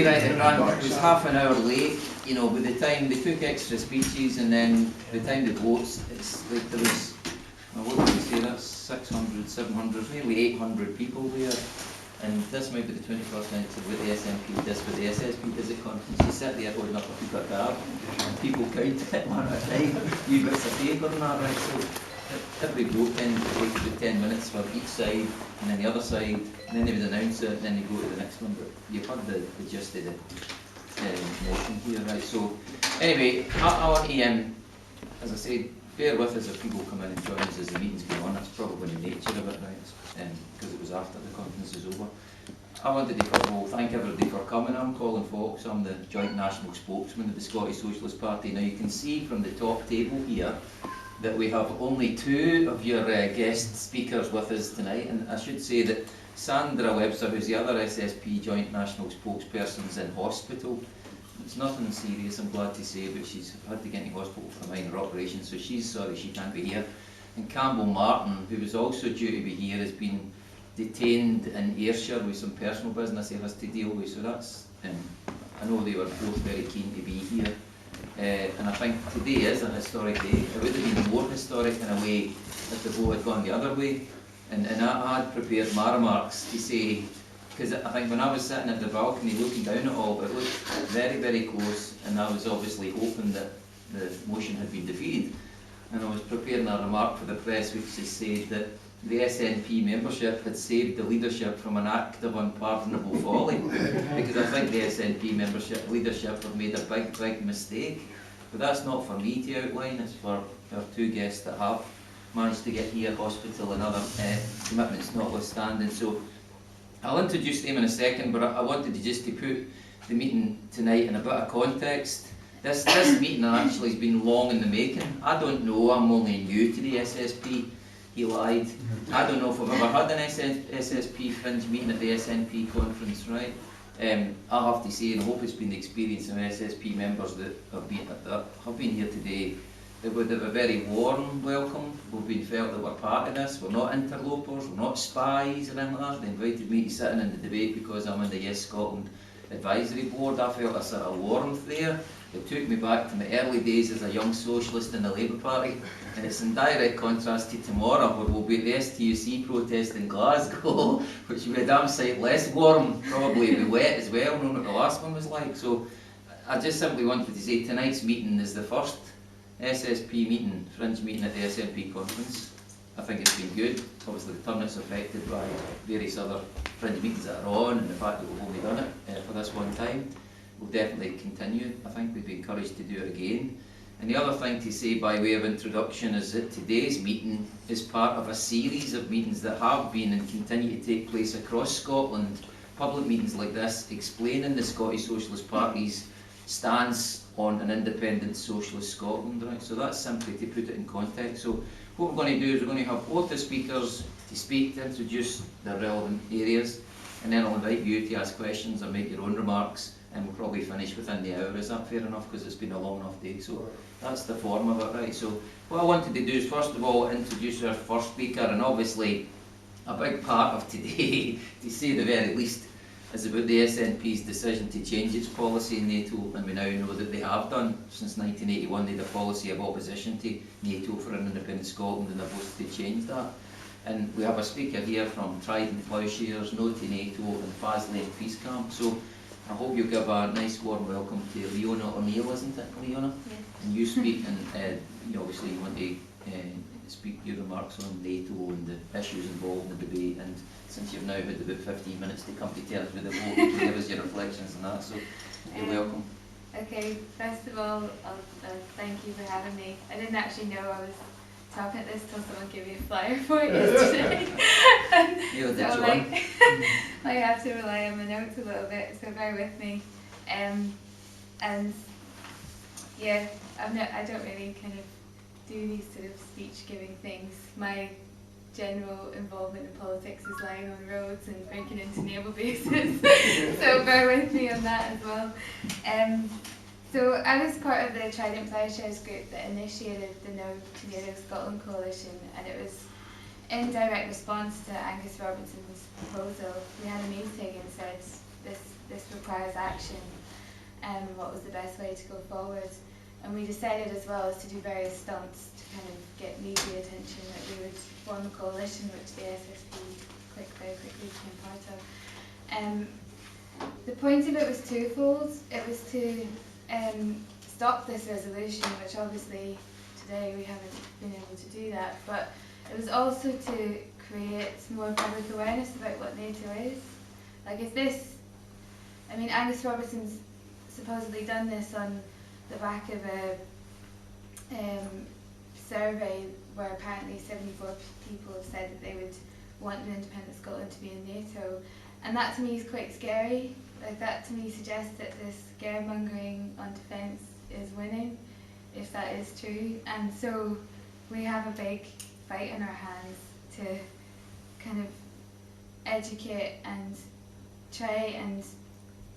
right, it was half an hour late. You know, by the time they took extra speeches and then by the time the votes, it's like there was, what would you say, that's 600, 700, nearly 800 people there. And this might be the 21st century with the SNP, this with the SSP visit conference. You sit there holding up a paper card and people count it one at a time, you bits of paper and that, right? So every vote then takes about 10 minutes for each side, and then the other side, and then they would announce it, and then they go to the next one. But you've heard the gist of the motion here, right? So anyway, I want to, as I said, bear with us if people come in and join us as the meeting's going on. That's probably the nature of it, right? Because it was after the conference is over. I wanted to first of all thank everybody for coming. I'm Colin Fox, I'm the joint national spokesman of the Scottish Socialist Party. Now you can see from the top table here that we have only two of your guest speakers with us tonight, and I should say that Sandra Webster, who's the other SSP joint national spokesperson, is in hospital. It's nothing serious, I'm glad to say, but she's had to get into hospital for a minor operation, so she's sorry she can't be here. And Campbell Martin, who was also due to be here, has been detained in Ayrshire with some personal business he has to deal with, so that's, I know they were both very keen to be here. And I think today is a historic day. It would have been more historic in a way if the vote had gone the other way. And I had prepared my remarks to say, because I think when I was sitting at the balcony looking down at all, it looked very, very close, and I was obviously hoping that the motion had been defeated. And I was preparing a remark for the press which said that the SNP membership had saved the leadership from an act of unpardonable folly, because I think the SNP membership leadership have made a big, big mistake. But that's not for me to outline, it's for our two guests that have managed to get here, hospital and other commitments notwithstanding. So I'll introduce them in a second, but I wanted to just to put the meeting tonight in a bit of context. This meeting actually has been long in the making. I don't know, I'm only new to the SSP. He lied. I don't know if I've ever had an SSP Fringe meeting at the SNP conference, right? I have to say, and I hope it's been the experience of SSP members that have been here today, that would have a very warm welcome. We've been felt that we're part of this. We're not interlopers, we're not spies or anything like that. They invited me to sit in the debate because I'm in the Yes Scotland Advisory Board. I felt a sort of warmth there. It took me back to my early days as a young socialist in the Labour Party, and it's in direct contrast to tomorrow where we'll be at the STUC protest in Glasgow, which will be a damn sight less warm, probably be wet as well, knowing what the last one was like. So I just simply wanted to say tonight's meeting is the first SSP meeting, Fringe meeting at the SNP conference. I think it's been good. Obviously the turnout's affected by various other Fringe meetings that are on, and the fact that we've only done it for this one time. We'll definitely continue. I think we'd be encouraged to do it again. And the other thing to say by way of introduction is that today's meeting is part of a series of meetings that have been and continue to take place across Scotland. Public meetings like this explaining the Scottish Socialist Party's stance on an independent socialist Scotland, right? So that's simply to put it in context. So what we're going to do is we're going to have both the speakers to speak, to introduce their relevant areas, and then I'll invite you to ask questions or make your own remarks, and we'll probably finish within the hour. Is that fair enough? Because it's been a long enough day. So that's the form of it, right? So what I wanted to do is first of all introduce our first speaker, and obviously a big part of today, to say the very least, is about the SNP's decision to change its policy in NATO, and we now know that they have done. Since 1981 they had a policy of opposition to NATO for an independent Scotland, and they've voted to change that. And we have a speaker here from Trident Ploughshares, No to NATO and Faslane Peace Camp. So I hope you'll give a nice warm welcome to Leona O'Neill, isn't it, Leona? Yes. And you speak, and you obviously you want to speak your remarks on NATO and the issues involved in the debate, and since you've now had about 15 minutes to come to terms with the vote, you can give us your reflections on that, so you're welcome. Okay, first of all, thank you for having me. I didn't actually know I was talking at this till someone gave me a flyer for it yesterday. So I have to rely on my notes a little bit, so bear with me. And yeah, I don't really kind of do these sort of speech giving things. My general involvement in politics is lying on roads and breaking into naval bases, so bear with me on that as well. So I was part of the Trident Ploughshares group that initiated the No to NATO Scotland coalition, and it was in direct response to Angus Robertson's proposal. We had a meeting and said this requires action, and what was the best way to go forward. And we decided as well as to do various stunts to kind of get media attention, that we would form a coalition, which the SSP very quickly became part of. The point of it was twofold. It was to stop this resolution, which obviously today we haven't been able to do that, but it was also to create more public awareness about what NATO is. Like if this, I mean, Angus Robertson's supposedly done this on the back of a survey where apparently 74 people have said that they would want an independent Scotland to be in NATO, and that to me is quite scary. Like that to me suggests that this scaremongering on defence is winning, if that is true. And so we have a big fight in our hands to kind of educate and try and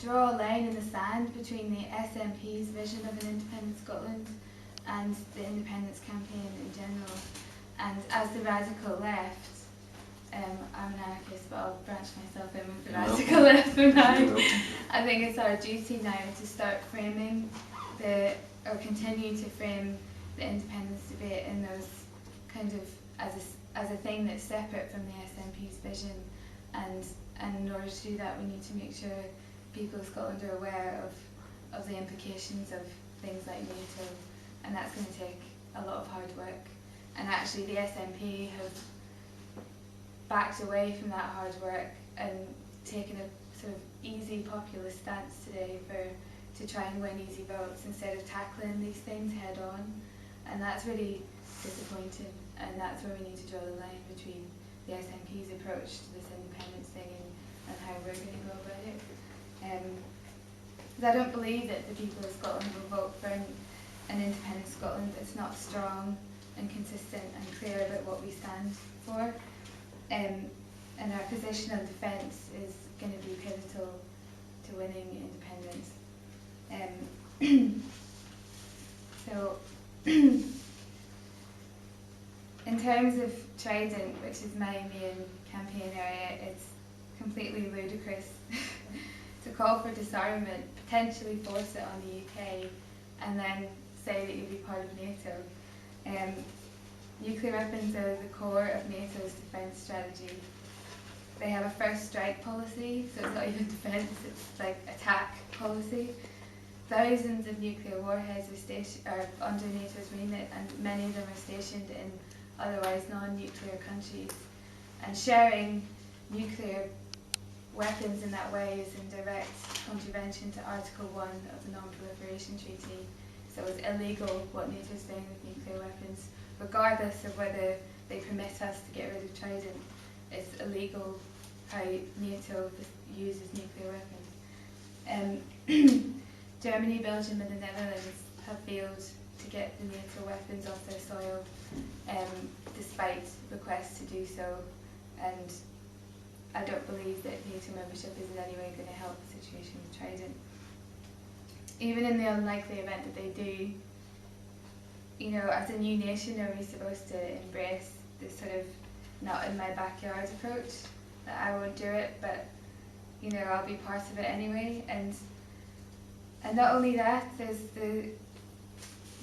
draw a line in the sand between the SNP's vision of an independent Scotland and the independence campaign in general. And as the radical left, I'm an anarchist, but I'll branch myself in with the radical left for now. I think it's our duty now to start framing or continue to frame the independence debate in those kind of as a thing that's separate from the SNP's vision. And in order to do that, we need to make sure people of Scotland are aware of the implications of things like NATO, and that's going to take a lot of hard work. And actually the SNP have backed away from that hard work and taken a sort of easy populist stance today to try and win easy votes instead of tackling these things head on, and that's really disappointing, and that's where we need to draw the line between the SNP's approach to this independence thing and how we're going to go about it. Because I don't believe that the people of Scotland will vote for an independent Scotland that's not strong and consistent and clear about what we stand for. And our position on defence is going to be pivotal to winning independence. So, in terms of Trident, which is my main campaign area, it's completely ludicrous to call for disarmament, potentially force it on the UK, and then say that you'll be part of NATO. Nuclear weapons are the core of NATO's defence strategy. They have a first strike policy, so it's not even defence, it's like attack policy. Thousands of nuclear warheads are under NATO's remit, and many of them are stationed in otherwise non-nuclear countries. And sharing nuclear weapons in that way is in direct contravention to Article 1 of the Non-Proliferation Treaty. So it's illegal what NATO is doing with nuclear weapons, regardless of whether they permit us to get rid of Trident. It's illegal how NATO uses nuclear weapons. Germany, Belgium and the Netherlands have failed to get the NATO weapons off their soil, despite requests to do so, and I don't believe that NATO membership is in any way going to help the situation with Trident. Even in the unlikely event that they do, you know, as a new nation, are we supposed to embrace this sort of not in my backyard approach, that I won't do it, but you know, I'll be part of it anyway? And not only that, there's the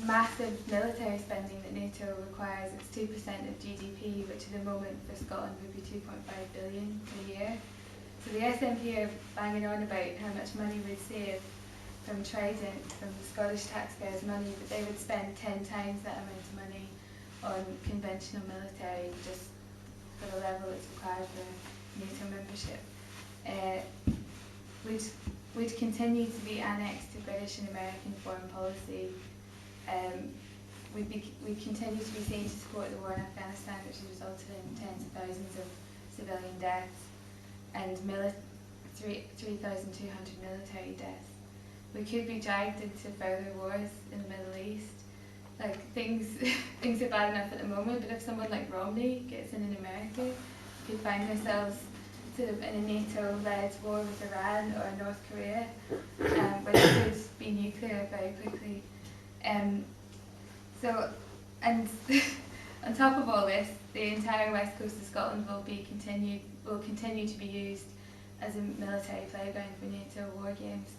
massive military spending that NATO requires. It's 2% of GDP, which at the moment for Scotland would be 2.5 billion a year. So the SNP are banging on about how much money we'd save from Trident, from the Scottish taxpayers' money, but they would spend 10 times that amount of money on conventional military just for the level that's required for NATO membership. We'd continue to be annexed to British and American foreign policy. We'd continue to be seen to support the war in Afghanistan, which has resulted in tens of thousands of civilian deaths and 3,200 military deaths. We could be dragged into further wars in the Middle East. Like things are bad enough at the moment, but if someone like Romney gets in America, we could find ourselves sort of in a NATO-led war with Iran or North Korea, where it could be nuclear very quickly. So, and on top of all this, the entire west coast of Scotland will continue to be used as a military playground for NATO war games.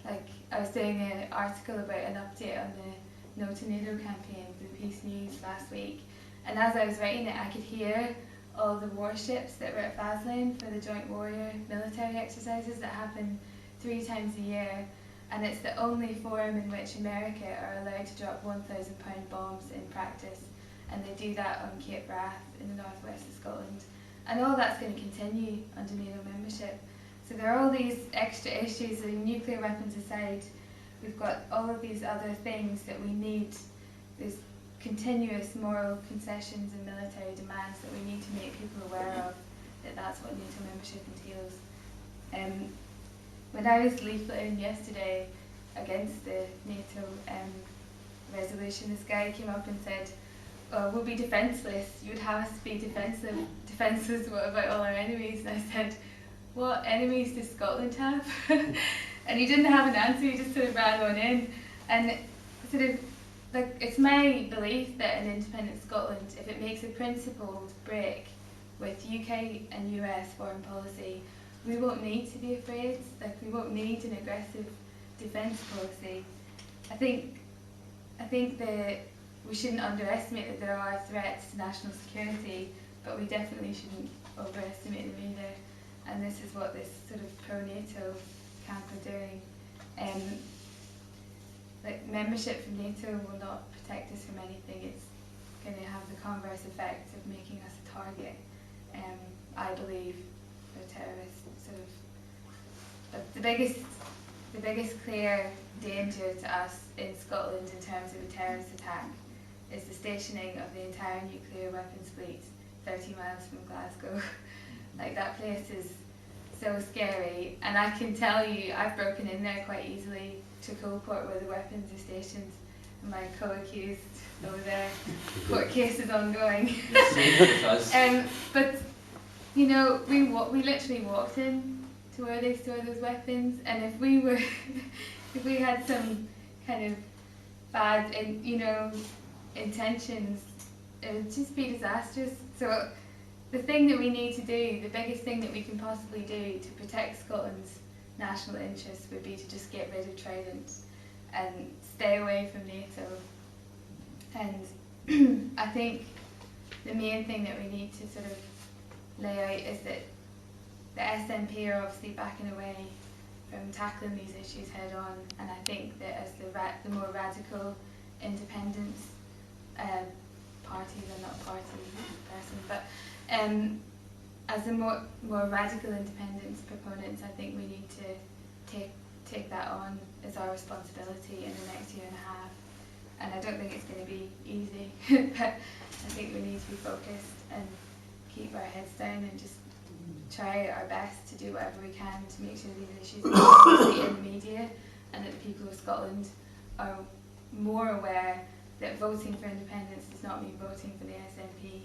Like, I was doing an article about an update on the No to NATO campaign for the Peace News last week, and as I was writing it, I could hear all the warships that were at Faslane for the Joint Warrior military exercises that happen 3 times a year, and it's the only forum in which America are allowed to drop 1,000-pound bombs in practice, and they do that on Cape Wrath in the northwest of Scotland. And all that's going to continue under NATO membership. So there are all these extra issues, nuclear weapons aside, we've got all of these other things that we need. There's continuous moral concessions and military demands that we need to make people aware of, that's what NATO membership entails. When I was leafleting yesterday against the NATO resolution, this guy came up and said, "Oh, we'll be defenceless. You would have us be defenceless. What about all our enemies?" And I said, "What enemies does Scotland have?" And he didn't have an answer. He just sort of ran on in. And sort of, like, it's my belief that in independent Scotland, if it makes a principled break with UK and US foreign policy, we won't need to be afraid. Like, we won't need an aggressive defence policy. I think that we shouldn't underestimate that there are threats to national security, but we definitely shouldn't overestimate them either. And this is what this sort of pro-NATO camp are doing. Like, membership from NATO will not protect us from anything. It's going to have the converse effect of making us a target, I believe, for terrorists. Sort of, the biggest clear danger to us in Scotland in terms of a terrorist attack is the stationing of the entire nuclear weapons fleet 30 miles from Glasgow. Like, that place is so scary, and I can tell you, I've broken in there quite easily to Coalport where the weapons are stationed, and my co-accused over there, court case is ongoing. But you know, we literally walked in to where they store those weapons, and if we had some kind of bad, intentions, it would just be disastrous. So the thing that we need to do, the biggest thing that we can possibly do to protect Scotland's national interests would be to just get rid of Trident and stay away from NATO. And I think the main thing that we need to sort of lay out is that the SNP are obviously backing away from tackling these issues head on, and I think that as the more radical independence party, they're not a party person, but as the more radical independence proponents, I think we need to take that on as our responsibility in the next year and a half. And I don't think it's going to be easy, but I think we need to be focused and keep our heads down and just try our best to do whatever we can to make sure these issues are in the media, and that the people of Scotland are more aware that voting for independence does not mean voting for the SNP.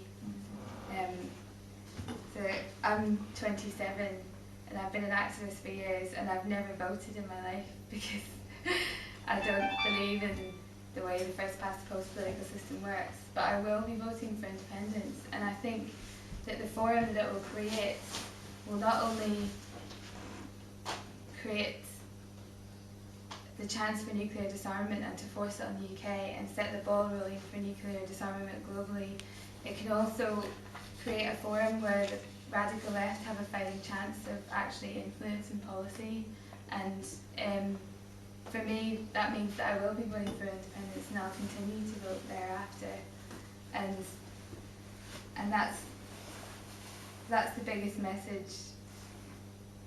So I'm 27 and I've been an activist for years, and I've never voted in my life because I don't believe in the way the first past the post political system works. But I will be voting for independence, and I think that the forum that it will create will not only create the chance for nuclear disarmament and to force it on the UK and set the ball rolling for nuclear disarmament globally, it can also create a forum where the radical left have a fighting chance of actually influencing policy. And for me, that means that I will be voting for independence, and I'll continue to vote thereafter. And that's the biggest message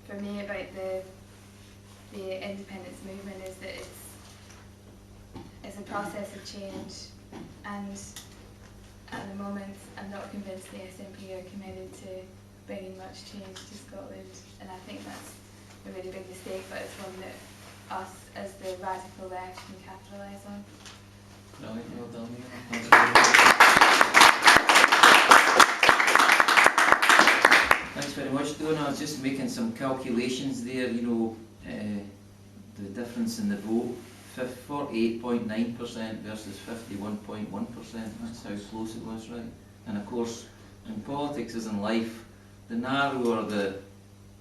for me about the independence movement, is that it's a process of change, and at the moment I'm not convinced the SNP are committed to bringing much change to Scotland, and I think that's a really big mistake, but it's one that us as the radical left can capitalise on. Brilliant, well done, Leah. Thanks very much, Donna. I was just making some calculations there, the difference in the vote, 48.9% versus 51.1%, that's how close it was, right? And of course, in politics as in life, the narrower the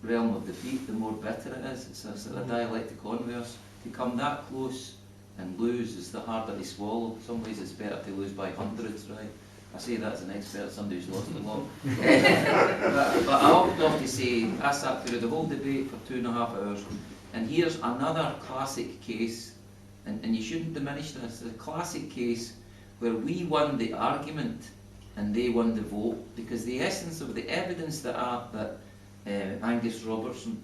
realm of defeat, the more bitter it is. It's a sort of dialectic converse. To come that close and lose is the harder to swallow. In some ways it's better to lose by hundreds, right? I say that as an expert, somebody who's lost a lot. but I often have to say, I sat through the whole debate for 2.5 hours, and here's another classic case, and you shouldn't diminish this, a classic case where we won the argument and they won the vote, because the essence of the evidence that Angus Robertson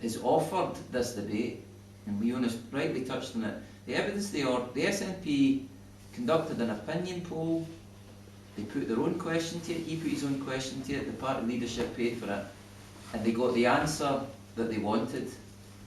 has offered this debate, and Leona rightly touched on it, the evidence the SNP conducted an opinion poll, they put their own question to it, he put his own question to it, the party leadership paid for it, and they got the answer that they wanted.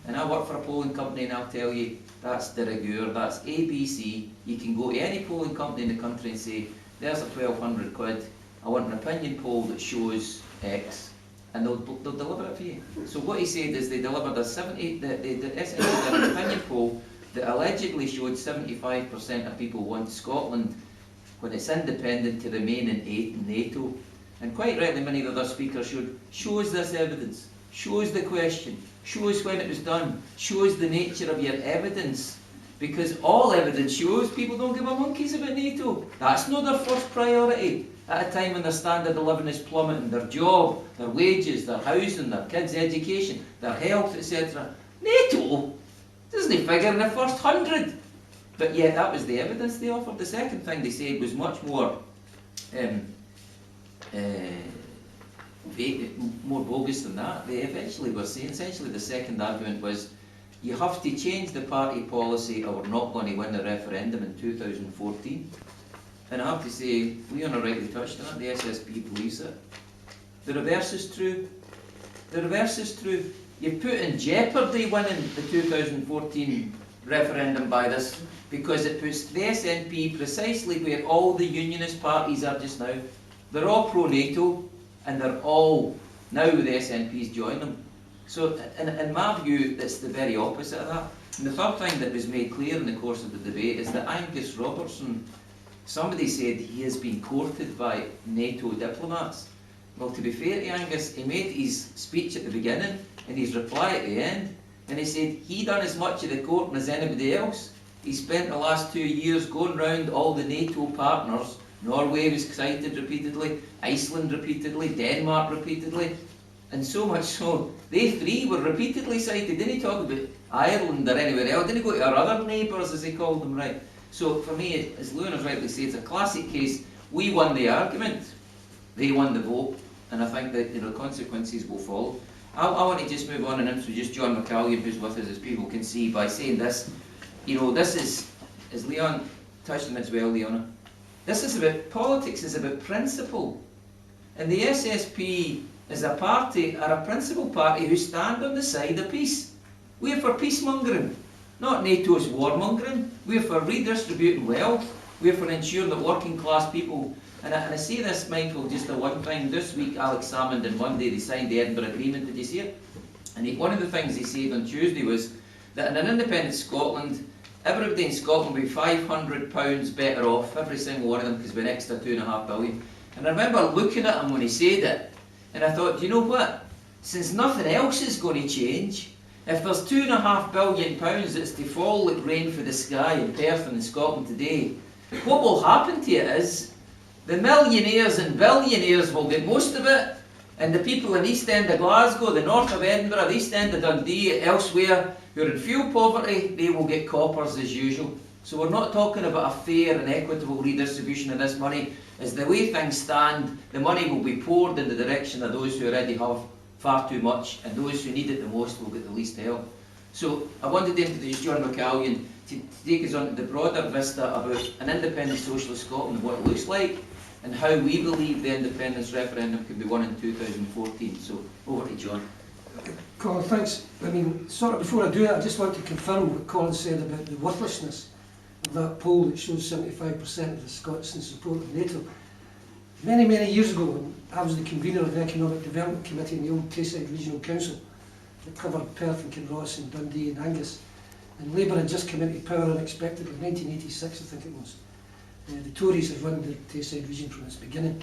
And I work for a polling company, and I'll tell you, that's de rigueur, that's ABC. You can go to any polling company in the country and say, there's a 1,200 quid, I want an opinion poll that shows X, and they'll deliver it for you. So what he said is they delivered the SNP did an opinion poll that allegedly showed 75% of people want Scotland, when it's independent, to remain in NATO. And quite rightly, many of the other speakers shows this evidence, shows the question, shows when it was done, shows the nature of your evidence. Because all evidence shows people don't give a monkeys about NATO. That's not their first priority at a time when their standard of living is plummeting, their job, their wages, their housing, their kids' education, their health, etc. NATO doesn't figure in the first 100. But yet that was the evidence they offered. The second thing they said was much more more bogus than that. They eventually were saying, essentially the second argument was, you have to change the party policy or we're not going to win the referendum in 2014. And I have to say, Leona rightly touched on it, the SSP believes it. The reverse is true. The reverse is true. You put in jeopardy winning the 2014 referendum by this, because it puts the SNP precisely where all the unionist parties are just now. They're all pro-NATO, and they're all, now the SNP's join them. So in my view, it's the very opposite of that. And the third thing that was made clear in the course of the debate is that Angus Robertson, somebody said he has been courted by NATO diplomats. Well, to be fair to Angus, he made his speech at the beginning and his reply at the end, and he said he done as much of the courting as anybody else. He spent the last 2 years going round all the NATO partners. Norway was cited repeatedly, Iceland repeatedly, Denmark repeatedly, and so much so, they three were repeatedly cited. Didn't he talk about Ireland or anywhere else? Didn't he go to our other neighbours, as he called them, right? So for me, as Leona's rightly said, it's a classic case. We won the argument, they won the vote, and I think that the consequences will follow. I want to just move on and introduce John McCallion, who's with us, as people can see, by saying this. This is, as Leon touched on as well, Leona, this is about, politics is about principle. And the SSP is a party, or a principal party, who stand on the side of peace. We're for peacemongering, not NATO's warmongering. We're for redistributing wealth. We're for ensuring that working class people, and I say this mindful just of one thing. This week Alex Salmond and Monday they signed the Edinburgh Agreement, did you see it? And one of the things he said on Tuesday was that in an independent Scotland, everybody in Scotland will be £500 better off, every single one of them, because we're an extra £2.5 billion. And I remember looking at him when he said it, and I thought, do you know what? Since nothing else is going to change, if there's £2.5 billion that's to fall like rain for the sky in Perth and in Scotland today, what will happen to it is the millionaires and billionaires will get most of it, and the people in the East End of Glasgow, the north of Edinburgh, the East End of Dundee, elsewhere, who are in fuel poverty, they will get coppers as usual. So we're not talking about a fair and equitable redistribution of this money. As the way things stand, the money will be poured in the direction of those who already have far too much, and those who need it the most will get the least help. So I wanted to introduce John McCallion to take us on to the broader vista about an independent socialist Scotland and what it looks like, and how we believe the independence referendum could be won in 2014. So over to John. Colin, thanks. I mean, sort of before I do that, I just want to confirm what Colin said about the worthlessness of that poll that shows 75% of the Scots in support of NATO. Many, many years ago, when I was the convener of the Economic Development Committee in the old Tayside Regional Council that covered Perth and Kinross and Dundee and Angus, and Labour had just come into power unexpectedly, 1986 I think it was. The Tories had run the Tayside region from its beginning,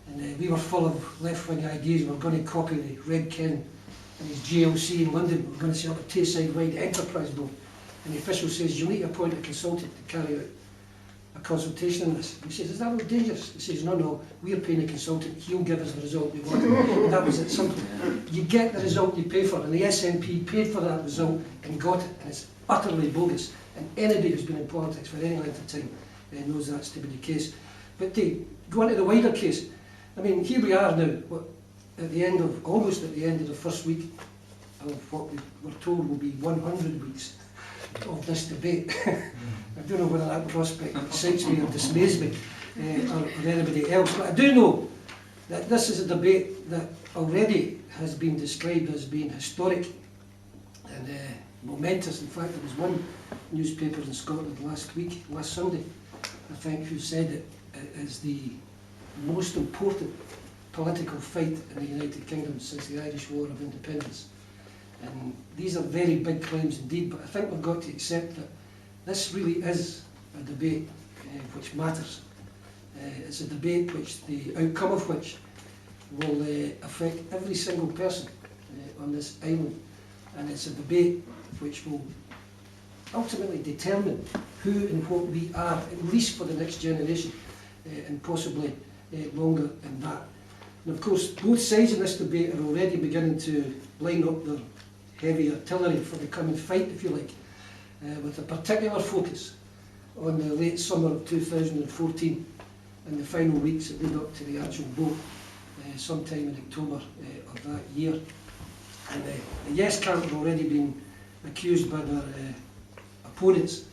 and we were full of left-wing ideas. We were going to copy the Red Ken and his GLC in London were going to set up a Tayside-wide enterprise board. And the official says, you need to appoint a consultant to carry out a consultation on this. He says, is that not dangerous? He says, no, we're paying a consultant, he'll give us the result we want. And that was it, simple. You get the result you pay for, and the SNP paid for that result and got it, and it's utterly bogus. And anybody who's been in politics for any length of time knows that's to be the case. But to go into the wider case, I mean, here we are now, at the end of, almost at the end of the first week of what we were told will be 100 weeks of this debate. I don't know whether that prospect excites me or dismays me, or anybody else, but I do know that this is a debate that already has been described as being historic and momentous. In fact, there was one newspaper in Scotland last Sunday, I think, who said it is the most important political fight in the United Kingdom since the Irish War of Independence. And these are very big claims indeed, but I think we've got to accept that this really is a debate which matters. It's a debate which the outcome of which will affect every single person on this island, and it's a debate which will ultimately determine who and what we are, at least for the next generation, and possibly longer than that. And of course, both sides in this debate are already beginning to line up their heavy artillery for the coming fight, if you like, with a particular focus on the late summer of 2014 and the final weeks that lead up to the actual vote sometime in October of that year. And the Yes camp have already been accused by their opponents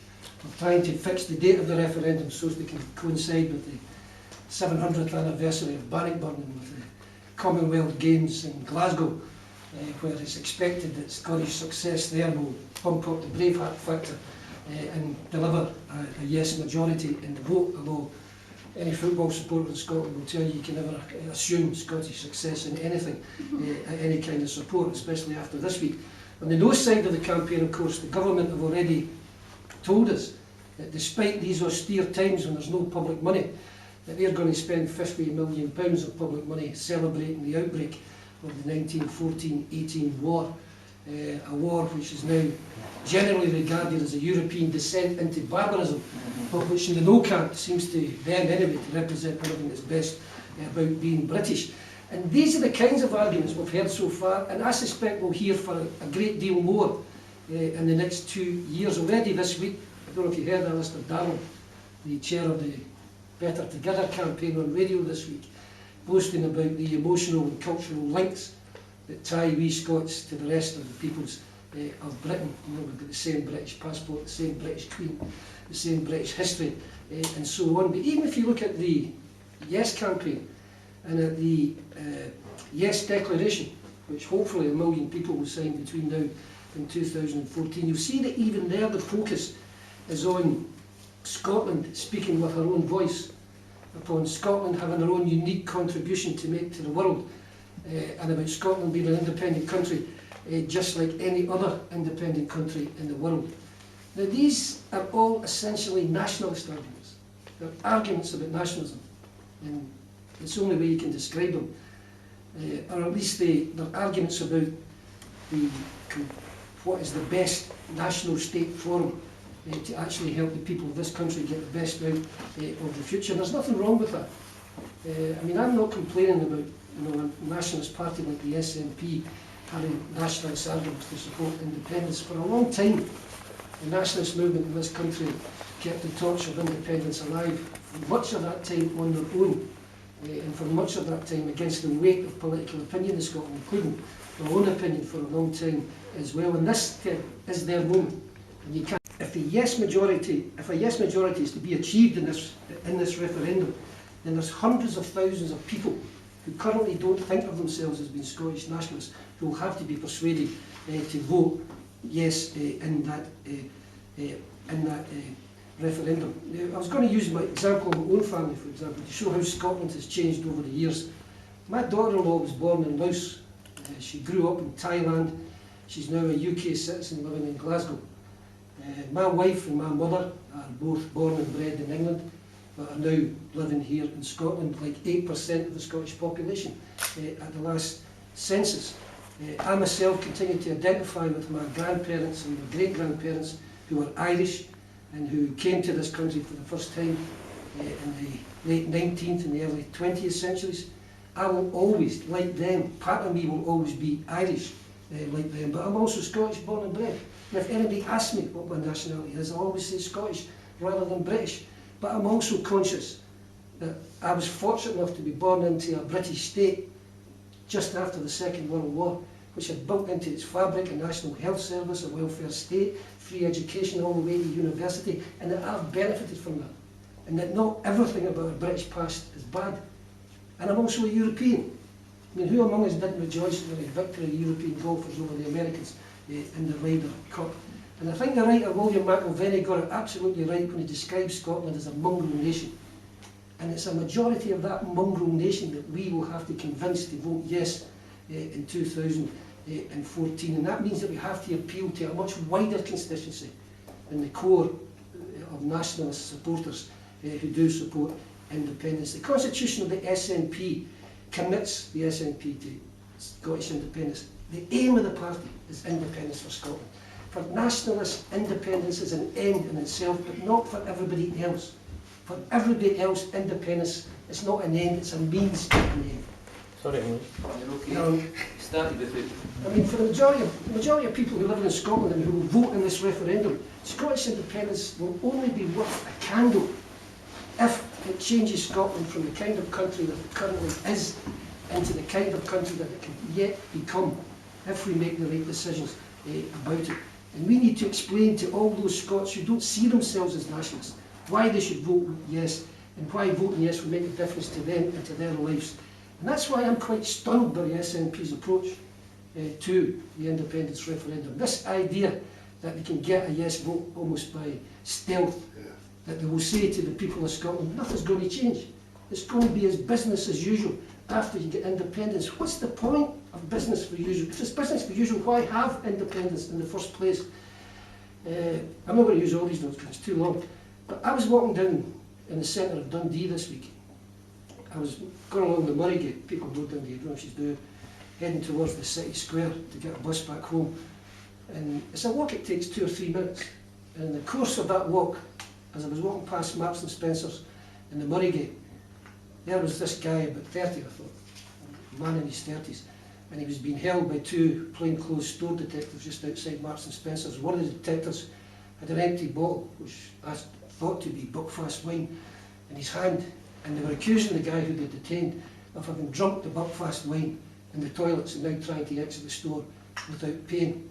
of trying to fix the date of the referendum so as they can coincide with the 700th anniversary of Bannockburn and with the Commonwealth Games in Glasgow, where it's expected that Scottish success there will pump up the Braveheart factor and deliver a yes majority in the vote, although any football supporter in Scotland will tell you can never assume Scottish success in anything, any kind of support, especially after this week. On the no side of the campaign, of course, the government have already told us that despite these austere times when there's no public money, that they're going to spend £50 million of public money celebrating the outbreak of the 1914-18 war, a war which is now generally regarded as a European descent into barbarism, but which in the no camp seems to them anyway to represent everything that's best about being British. And these are the kinds of arguments we've heard so far, and I suspect we'll hear for a great deal more in the next 2 years. Already this week, I don't know if you heard Alistair Darrell, the chair of the Better Together campaign on radio this week, boasting about the emotional and cultural links that tie we Scots to the rest of the peoples of Britain. You know, we've got the same British passport, the same British Queen, the same British history, and so on. But even if you look at the Yes campaign and at the Yes declaration, which hopefully 1 million people will sign between now and 2014, you'll see that even there the focus is on Scotland speaking with her own voice, upon Scotland having her own unique contribution to make to the world, and about Scotland being an independent country, just like any other independent country in the world. Now these are all essentially nationalist arguments. They're arguments about nationalism, and it's the only way you can describe them, or at least they're arguments about what is the best national state forum to actually help the people of this country get the best out of the future. And there's nothing wrong with that. I mean, I'm not complaining about a nationalist party like the SNP having nationalist arguments to support independence. For a long time, the nationalist movement in this country kept the torch of independence alive, for much of that time on their own, and for much of that time against the weight of political opinion in Scotland, including their own opinion for a long time as well. And this is their moment. And you can't. If a yes majority is to be achieved in this referendum, then there's hundreds of thousands of people who currently don't think of themselves as being Scottish nationalists who will have to be persuaded to vote yes in that referendum. Now, I was going to use my example of my own family, for example, to show how Scotland has changed over the years. My daughter-in-law was born in Laos. She grew up in Thailand. She's now a UK citizen living in Glasgow. My wife and my mother are both born and bred in England, but are now living here in Scotland, like 8% of the Scottish population at the last census. I myself continue to identify with my grandparents and my great-grandparents who were Irish and who came to this country for the first time in the late 19th and the early 20th centuries. I will always, like them, part of me will always be Irish like them, but I'm also Scottish born and bred. And if anybody asks me what my nationality is, I always say Scottish rather than British. But I'm also conscious that I was fortunate enough to be born into a British state just after the Second World War, which had built into its fabric a national health service, a welfare state, free education all the way to university, and that I've benefited from that. And that not everything about a British past is bad. And I'm also a European. I mean, who among us didn't rejoice in the victory of European golfers over the Americans in the Ryder Cup? And I think the writer William McIlvenney got it absolutely right when he describes Scotland as a mongrel nation. And it's a majority of that mongrel nation that we will have to convince to vote yes in 2014. And that means that we have to appeal to a much wider constituency than the core of nationalist supporters who do support independence. The constitution of the SNP commits the SNP to Scottish independence. The aim of the party is independence for Scotland. For nationalists, independence is an end in itself, but not for everybody else. For everybody else, independence is not an end, it's a means to an end. Sorry, Emily. You're okay. Started with it. I mean, for the majority of people who live in Scotland and who will vote in this referendum, Scottish independence will only be worth a candle if it changes Scotland from the kind of country that it currently is into the kind of country that it can yet become if we make the right decisions about it. And we need to explain to all those Scots who don't see themselves as nationalists why they should vote yes, and why voting yes will make a difference to them and to their lives. And that's why I'm quite stunned by the SNP's approach to the independence referendum. This idea that they can get a yes vote almost by stealth, that they will say to the people of Scotland, nothing's going to change. It's going to be as business as usual after you get independence. What's the point of business for usual? If it's business for usual, why have independence in the first place? I'm not going to use all these notes because it's too long. But I was walking down in the centre of Dundee this week. I was going along the Murraygate, people know Dundee, I don't know if she's doing, heading towards the city square to get a bus back home. And it's a walk that takes 2 or 3 minutes. And in the course of that walk, as I was walking past Marks and Spencer's in the Murraygate, there was this guy, about 30 I thought, a man in his 30s, and he was being held by 2 plainclothes store detectives just outside Marks and Spencer's. One of the detectives had an empty bottle, which I thought to be Buckfast wine, in his hand, and they were accusing the guy who they detained of having drunk the Buckfast wine in the toilets and now trying to exit the store without paying.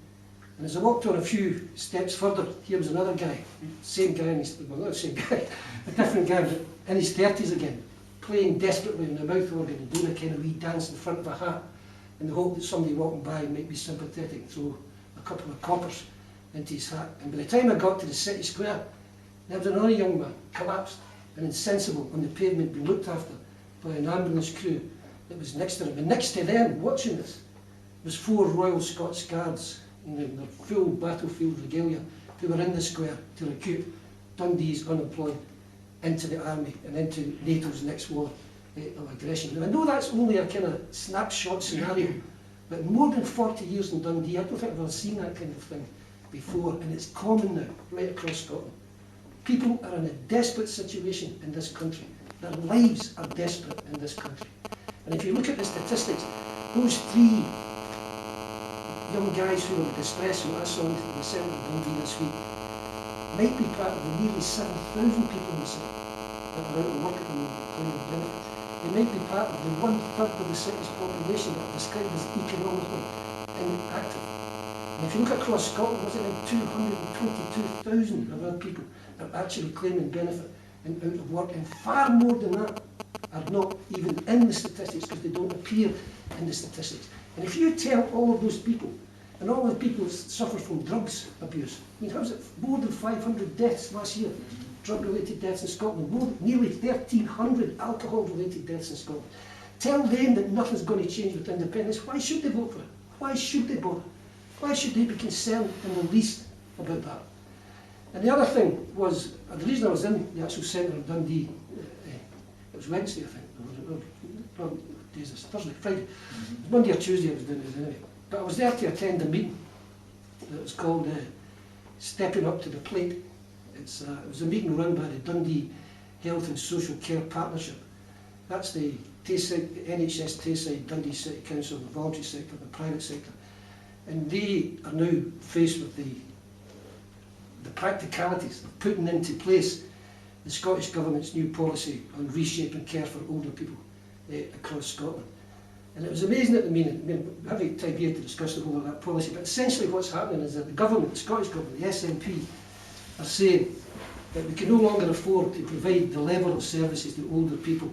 And as I walked on a few steps further, here was another guy, same guy, well not the same guy, a different guy, but in his 30s again, playing desperately on the mouth organ and doing a kind of wee dance in front of a hat in the hope that somebody walking by might be sympathetic and throw a couple of coppers into his hat. And by the time I got to the city square, there was another young man, collapsed and insensible on the pavement, being looked after by an ambulance crew that was next to him. And next to them, watching this, was 4 Royal Scots Guards in their full battlefield regalia who were in the square to recruit Dundee's unemployed into the army and into NATO's next war of aggression. And I know that's only a kind of snapshot scenario, but more than 40 years in Dundee, I don't think I've ever seen that kind of thing before, and it's common now, right across Scotland. People are in a desperate situation in this country. Their lives are desperate in this country. And if you look at the statistics, those 3 young guys who were in distress who I saw in the centre of Dundee this week might be part of the nearly 7,000 people in the city that are out of work at the moment, claiming benefits. They might be part of the 1/3 of the city's population that are described as economically inactive. And if you look across Scotland, was it like 222,000 of our people are actually claiming benefit and out of work, and far more than that are not even in the statistics because they don't appear in the statistics. And if you tell all of those people, and all the people who suffer from drugs abuse, I mean, how's it more than 500 deaths last year, drug-related deaths in Scotland, nearly 1,300 alcohol-related deaths in Scotland. Tell them that nothing's going to change with independence. Why should they vote for it? Why should they bother? Why should they be concerned in the least about that? And the other thing was, the reason I was in the actual centre of Dundee, it was Wednesday, I think, days, Thursday, Friday, it was Monday or Tuesday I was doing it anyway. But I was there to attend a meeting that was called Stepping Up to the Plate. It was a meeting run by the Dundee Health and Social Care Partnership. That's the NHS Tayside, Dundee City Council, the voluntary sector, the private sector. And they are now faced with the practicalities of putting into place the Scottish Government's new policy on reshaping care for older people across Scotland. And it was amazing at the meeting. I mean, we haven't time here to discuss the whole of that policy, but essentially what's happening is that the government, the Scottish Government, the SNP, are saying that we can no longer afford to provide the level of services to older people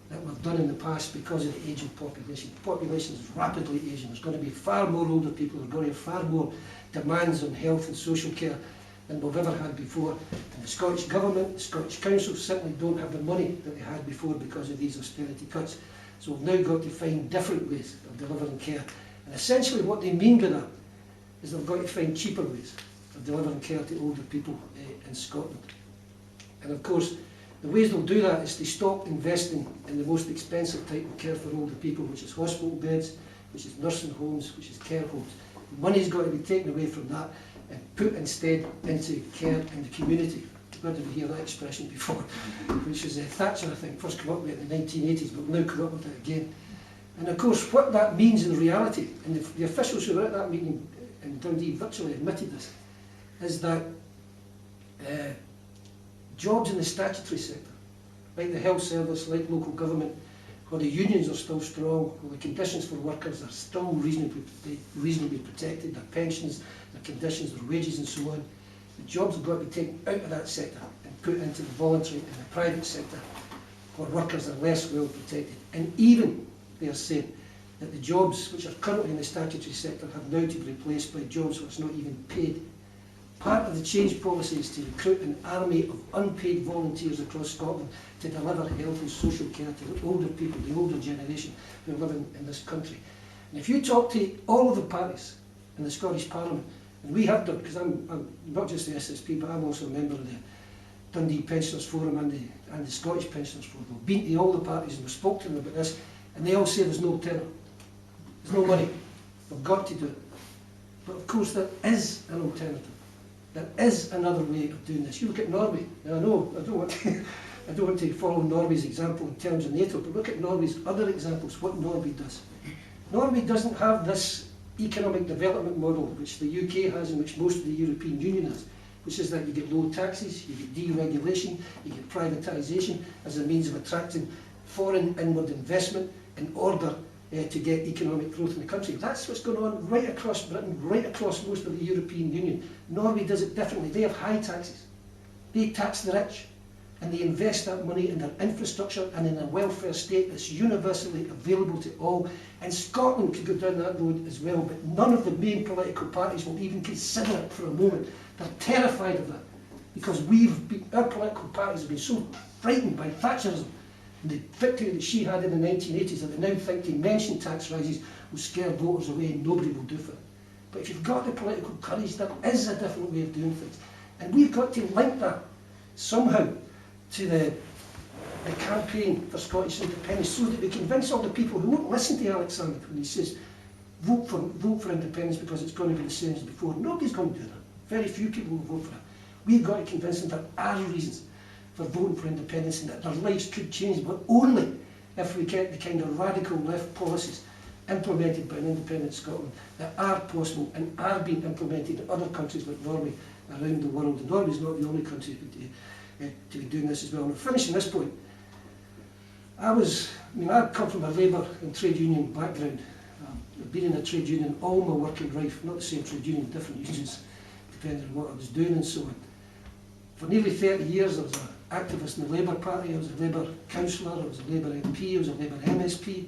that we've done in the past because of the ageing population. The population is rapidly aging. There's going to be far more older people. There's going to be far more demands on health and social care than we've ever had before. And the Scottish Government, the Scottish Council simply don't have the money that they had before because of these austerity cuts. So we've now got to find different ways of delivering care. And essentially what they mean by that is they've got to find cheaper ways of delivering care to older people in Scotland. And of course, the ways they'll do that is to stop investing in the most expensive type of care for older people, which is hospital beds, which is nursing homes, which is care homes. The money's got to be taken away from that and put instead into care in the community. Where did we hear that expression before? Which is Thatcher, I think, first came up with it in the 1980s, but we'll now come up with it again. And of course, what that means in reality, and the officials who were at that meeting in Dundee virtually admitted this, is that jobs in the statutory sector, like the health service, like local government, where the unions are still strong, where the conditions for workers are still reasonably protected, their pensions, their conditions, their wages and so on, the jobs have got to be taken out of that sector and put into the voluntary and the private sector, where workers are less well protected. And even they are saying that the jobs which are currently in the statutory sector have now to be replaced by jobs which are not even paid. Part of the change policy is to recruit an army of unpaid volunteers across Scotland to deliver health and social care to the older people, the older generation who are living in this country. And if you talk to all of the parties in the Scottish Parliament, and we have done, because I'm not just the SSP, but I'm also a member of the Dundee Pensioners Forum and the Scottish Pensioners Forum. We've been to all the parties and we've spoken to them about this, and they all say there's no alternative. There's no money. We've got to do it. But of course there is an alternative. There is another way of doing this. You look at Norway. Now I know I don't want to follow Norway's example in terms of NATO, but look at Norway's other examples, what Norway does. Norway doesn't have this economic development model which the UK has and which most of the European Union has, which is that you get low taxes, you get deregulation, you get privatisation as a means of attracting foreign inward investment in order to get economic growth in the country. That's what's going on right across Britain, right across most of the European Union. Norway does it differently. They have high taxes. They tax the rich, and they invest that money in their infrastructure and in a welfare state that's universally available to all. And Scotland could go down that road as well, but none of the main political parties will even consider it for a moment. They're terrified of that, because our political parties have been so frightened by Thatcherism and the victory that she had in the 1980s that they now think to mention tax rises will scare voters away and nobody will do for it. But if you've got the political courage, there is a different way of doing things. And we've got to link that somehow to the campaign for Scottish independence, so that we convince all the people who won't listen to Alexander when he says vote for independence because it's going to be the same as before. Nobody's going to do that. Very few people will vote for it. We've got to convince them there are reasons for voting for independence and that their lives could change, but only if we get the kind of radical left policies implemented by an independent Scotland that are possible and are being implemented in other countries like Norway around the world. And Norway is not the only country to be doing this as well. And finishing this point, I come from a labour and trade union background. I've been in a trade union all my working life, not the same trade union, different unions, depending on what I was doing and so on. For nearly 30 years I was an activist in the Labour Party, I was a Labour councillor, I was a Labour MP, I was a Labour MSP.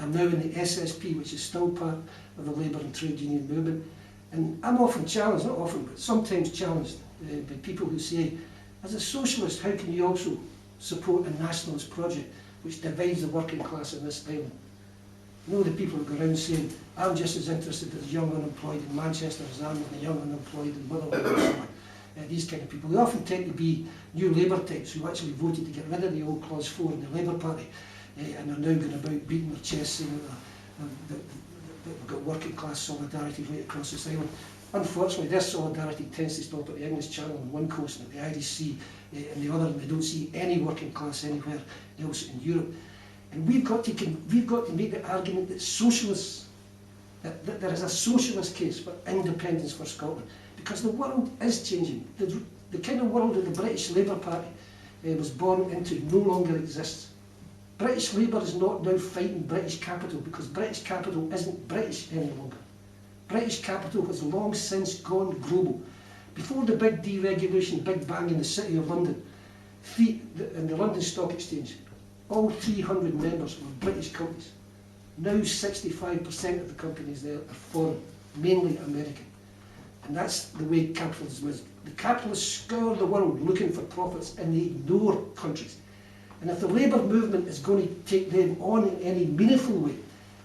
I'm now in the SSP, which is still part of the Labour and trade union movement. And I'm often challenged, not often, but sometimes challenged by people who say, as a socialist, how can you also support a nationalist project which divides the working class in this island? You know the people who go around saying, I'm just as interested as young unemployed in Manchester as I am in the young unemployed in Motherwell and so on. These kind of people. They often tend to be new Labour types who actually voted to get rid of the old Clause 4 in the Labour Party and are now going about beating their chests saying that they've got working class solidarity right across this island. Unfortunately, their solidarity tends to stop at the English Channel on one coast and at the Irish Sea and the other, and they don't see any working class anywhere else in Europe. And we've got to make the argument that socialists, that there is a socialist case for independence for Scotland, because the world is changing. The kind of world that the British Labour Party was born into no longer exists. British Labour is not now fighting British capital, because British capital isn't British any longer. British capital has long since gone global. Before the big deregulation, big bang in the City of London, in the London Stock Exchange, all 300 members were British companies. Now 65% of the companies there are foreign, mainly American. And that's the way capitalism is. The capitalists scour the world looking for profits, and they ignore countries. And if the labour movement is going to take them on in any meaningful way,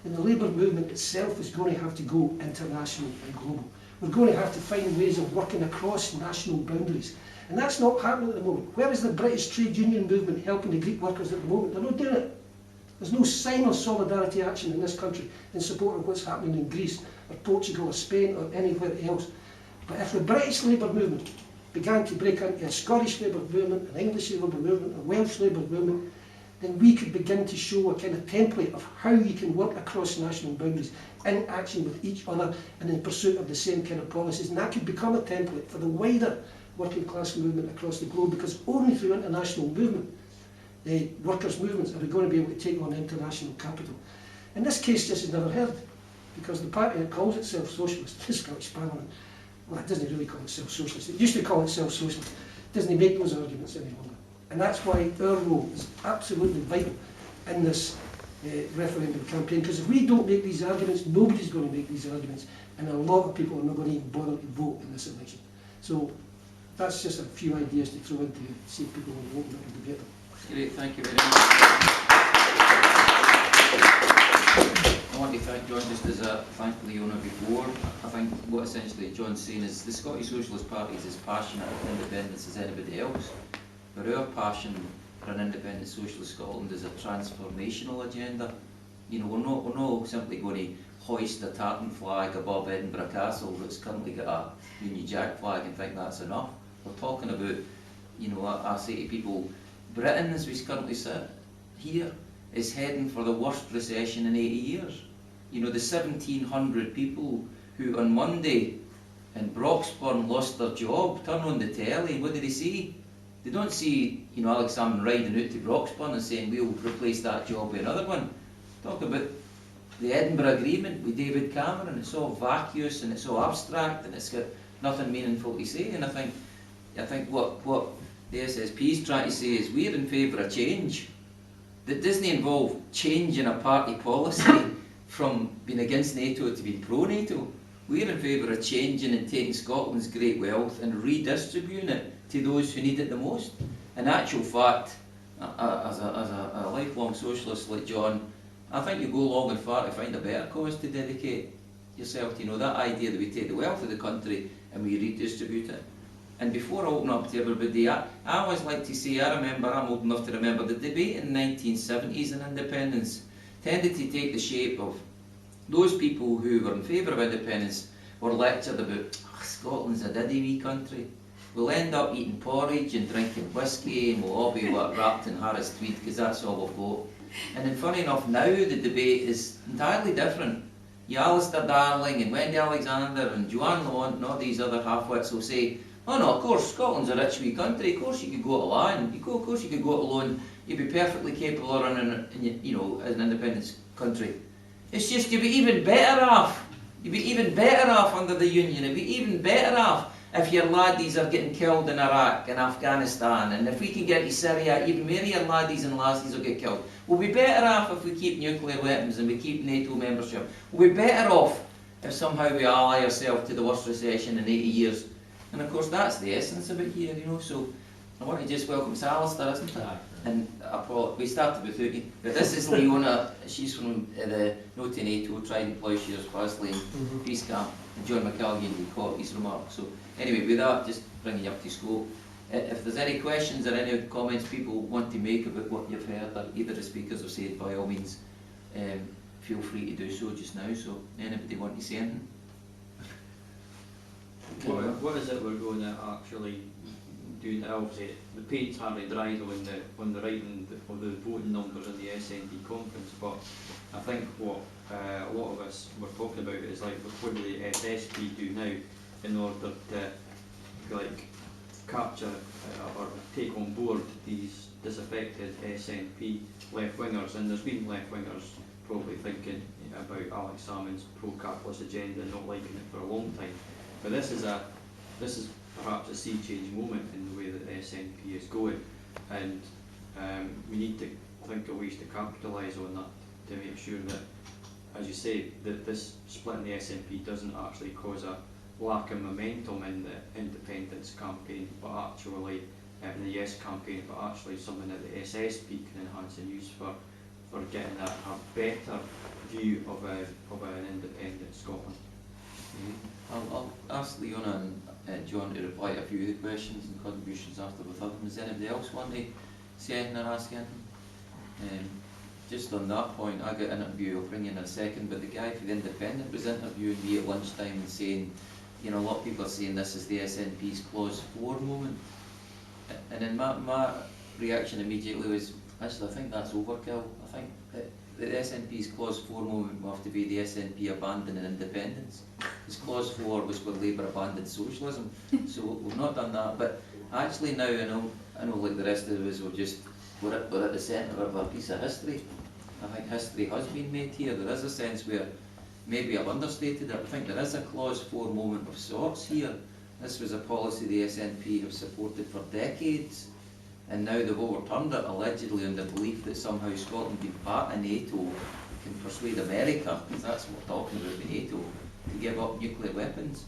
then the labour movement itself is going to have to go international and global. We're going to have to find ways of working across national boundaries. And that's not happening at the moment. Where is the British trade union movement helping the Greek workers at the moment? They're not doing it. There's no sign of solidarity action in this country in support of what's happening in Greece or Portugal or Spain or anywhere else. But if the British labour movement began to break into a Scottish labour movement, an English labour movement, a Welsh labour movement, then we could begin to show a kind of template of how you can work across national boundaries in action with each other and in pursuit of the same kind of policies. And that could become a template for the wider working class movement across the globe, because only through international movement, the workers' movements, are we going to be able to take on international capital. In this case, this is never heard, because the party that calls itself Socialist, the Scottish Parliament, well, it doesn't really call itself Socialist. It used to call itself Socialist. It doesn't make those arguments any longer. And that's why our role is absolutely vital in this referendum campaign, because if we don't make these arguments, nobody's going to make these arguments, and a lot of people are not going to even bother to vote in this election. So that's just a few ideas to throw into see if people will vote and debate them. Great, thank you very much. I want to thank John, just as a thanked Leona before. I think what essentially John's saying is the Scottish Socialist Party is as passionate about independence as anybody else, but our passion for an independent socialist Scotland is a transformational agenda. You know, we're not simply going to hoist a tartan flag above Edinburgh Castle that's currently got a Union Jack flag and think that's enough. We're talking about, you know, I say to people, Britain, as we currently sit here, is heading for the worst recession in 80 years. You know, the 1,700 people who on Monday in Broxburn lost their job, turn on the telly, what do they see? They don't see, you know, Alex Salmon riding out to Broxburn and saying we'll replace that job with another one. Talk about the Edinburgh Agreement with David Cameron. It's all vacuous and it's all abstract and it's got nothing meaningful to say. And I think what the SSP is trying to say is we're in favour of change. That doesn't involve changing a party policy from being against NATO to being pro-NATO. We're in favour of changing and taking Scotland's great wealth and redistributing it to those who need it the most. In actual fact, as a lifelong socialist like John, I think you go long and far to find a better cause to dedicate yourself to. You know, that idea that we take the wealth of the country and we redistribute it. And before I open up to everybody, I always like to say, I'm old enough to remember the debate in the 1970s on independence tended to take the shape of those people who were in favour of independence were lectured about, Scotland's a diddy wee country. We'll end up eating porridge and drinking whiskey and we'll all be wrapped in Harris tweed because that's all we've got. And then funny enough, now the debate is entirely different. You Alistair Darling and Wendy Alexander and Joanne Lamont and all these other half-wits will say, oh no, of course, Scotland's a rich wee country, of course you could go to land, of course you could go to loan, you'd be perfectly capable of running, you know, as an independent country. It's just you'd be even better off. You'd be even better off under the Union. You'd be even better off if your laddies are getting killed in Iraq and Afghanistan, and if we can get to Syria, even more of your laddies and lassies will get killed. We'll be better off if we keep nuclear weapons and we keep NATO membership. We'll be better off if somehow we ally ourselves to the worst recession in 80 years. And of course that's the essence of it here, you know, so I want to just welcome Alistair, isn't it? And we started with Hootie, but this is Leona, she's from the No to NATO, Trident Ploughshares, Faslane, Peace Camp, and John McCallion who caught his remarks. So anyway, with that, just bringing you up to scope. If there's any questions or any comments people want to make about what you've heard, or either the speakers have said, by all means, feel free to do so just now. So anybody want to say anything? What is it we're going to actually do now? Obviously, the paint's hardly dried on the writing of the voting numbers in the SNP conference, but I think what a lot of us were talking about is like, what do the SSP do now in order to like capture or take on board these disaffected SNP left-wingers? And there's been left-wingers probably thinking about Alex Salmond's pro-capitalist agenda and not liking it for a long time. But this is perhaps a sea change moment in the way that the SNP is going, and we need to think of ways to capitalise on that to make sure that, as you say, that this split in the SNP doesn't actually cause a lack of momentum in the independence campaign, but actually in the Yes campaign, but actually something that the SSP can enhance and use for getting a better view of an independent Scotland. I'll ask Leona and John to reply to a few of the questions and contributions after with them. Does anybody else want to say anything or ask anything? Just on that point, I got an interview, I'll bring you in a second, but the guy for the Independent was interviewing me at lunchtime and saying, you know, a lot of people are saying this is the SNP's Clause 4 moment. And then my reaction immediately was, actually I think that's overkill. I think that the SNP's Clause 4 moment will have to be the SNP abandoning independence. Because Clause 4 was where Labour abandoned socialism, so we've not done that. But actually now, I know like the rest of us, we're at the centre of a piece of history. I think history has been made here. There is a sense where, maybe I've understated it, I think there is a Clause 4 moment of sorts here. This was a policy the SNP have supported for decades, and now they've overturned it allegedly on the belief that somehow Scotland being part of NATO can persuade America, because that's what we're talking about with NATO, to give up nuclear weapons.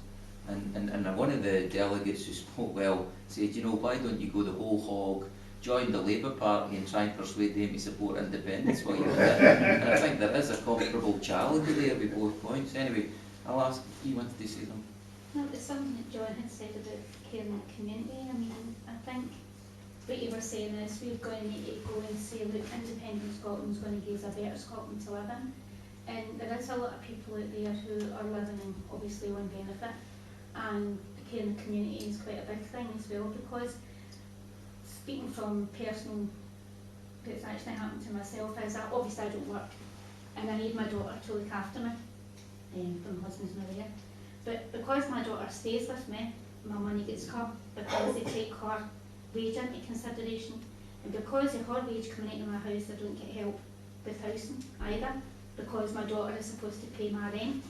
And one of the delegates who spoke well said, you know, why don't you go the whole hog, join the Labour Party and try and persuade them to support independence while you're there. And I think there is a comparable challenge there with both points. Anyway, I'll ask if you wanted to say something. No, it's something that John had said about caring the community. I mean, I think what you were saying is we're going to need to go and say, look, independent Scotland's going to give us a better Scotland to live in. And there is a lot of people out there who are living in obviously one benefit, and caring the community is quite a big thing as well, because speaking from personal, what's actually happened to myself is that obviously I don't work and I need my daughter to look after me, but my husband's not there. But because my daughter stays with me, my money gets cut because they take her wage into consideration, and because of her wage coming into my house, I don't get help with housing either, because my daughter is supposed to pay my rent.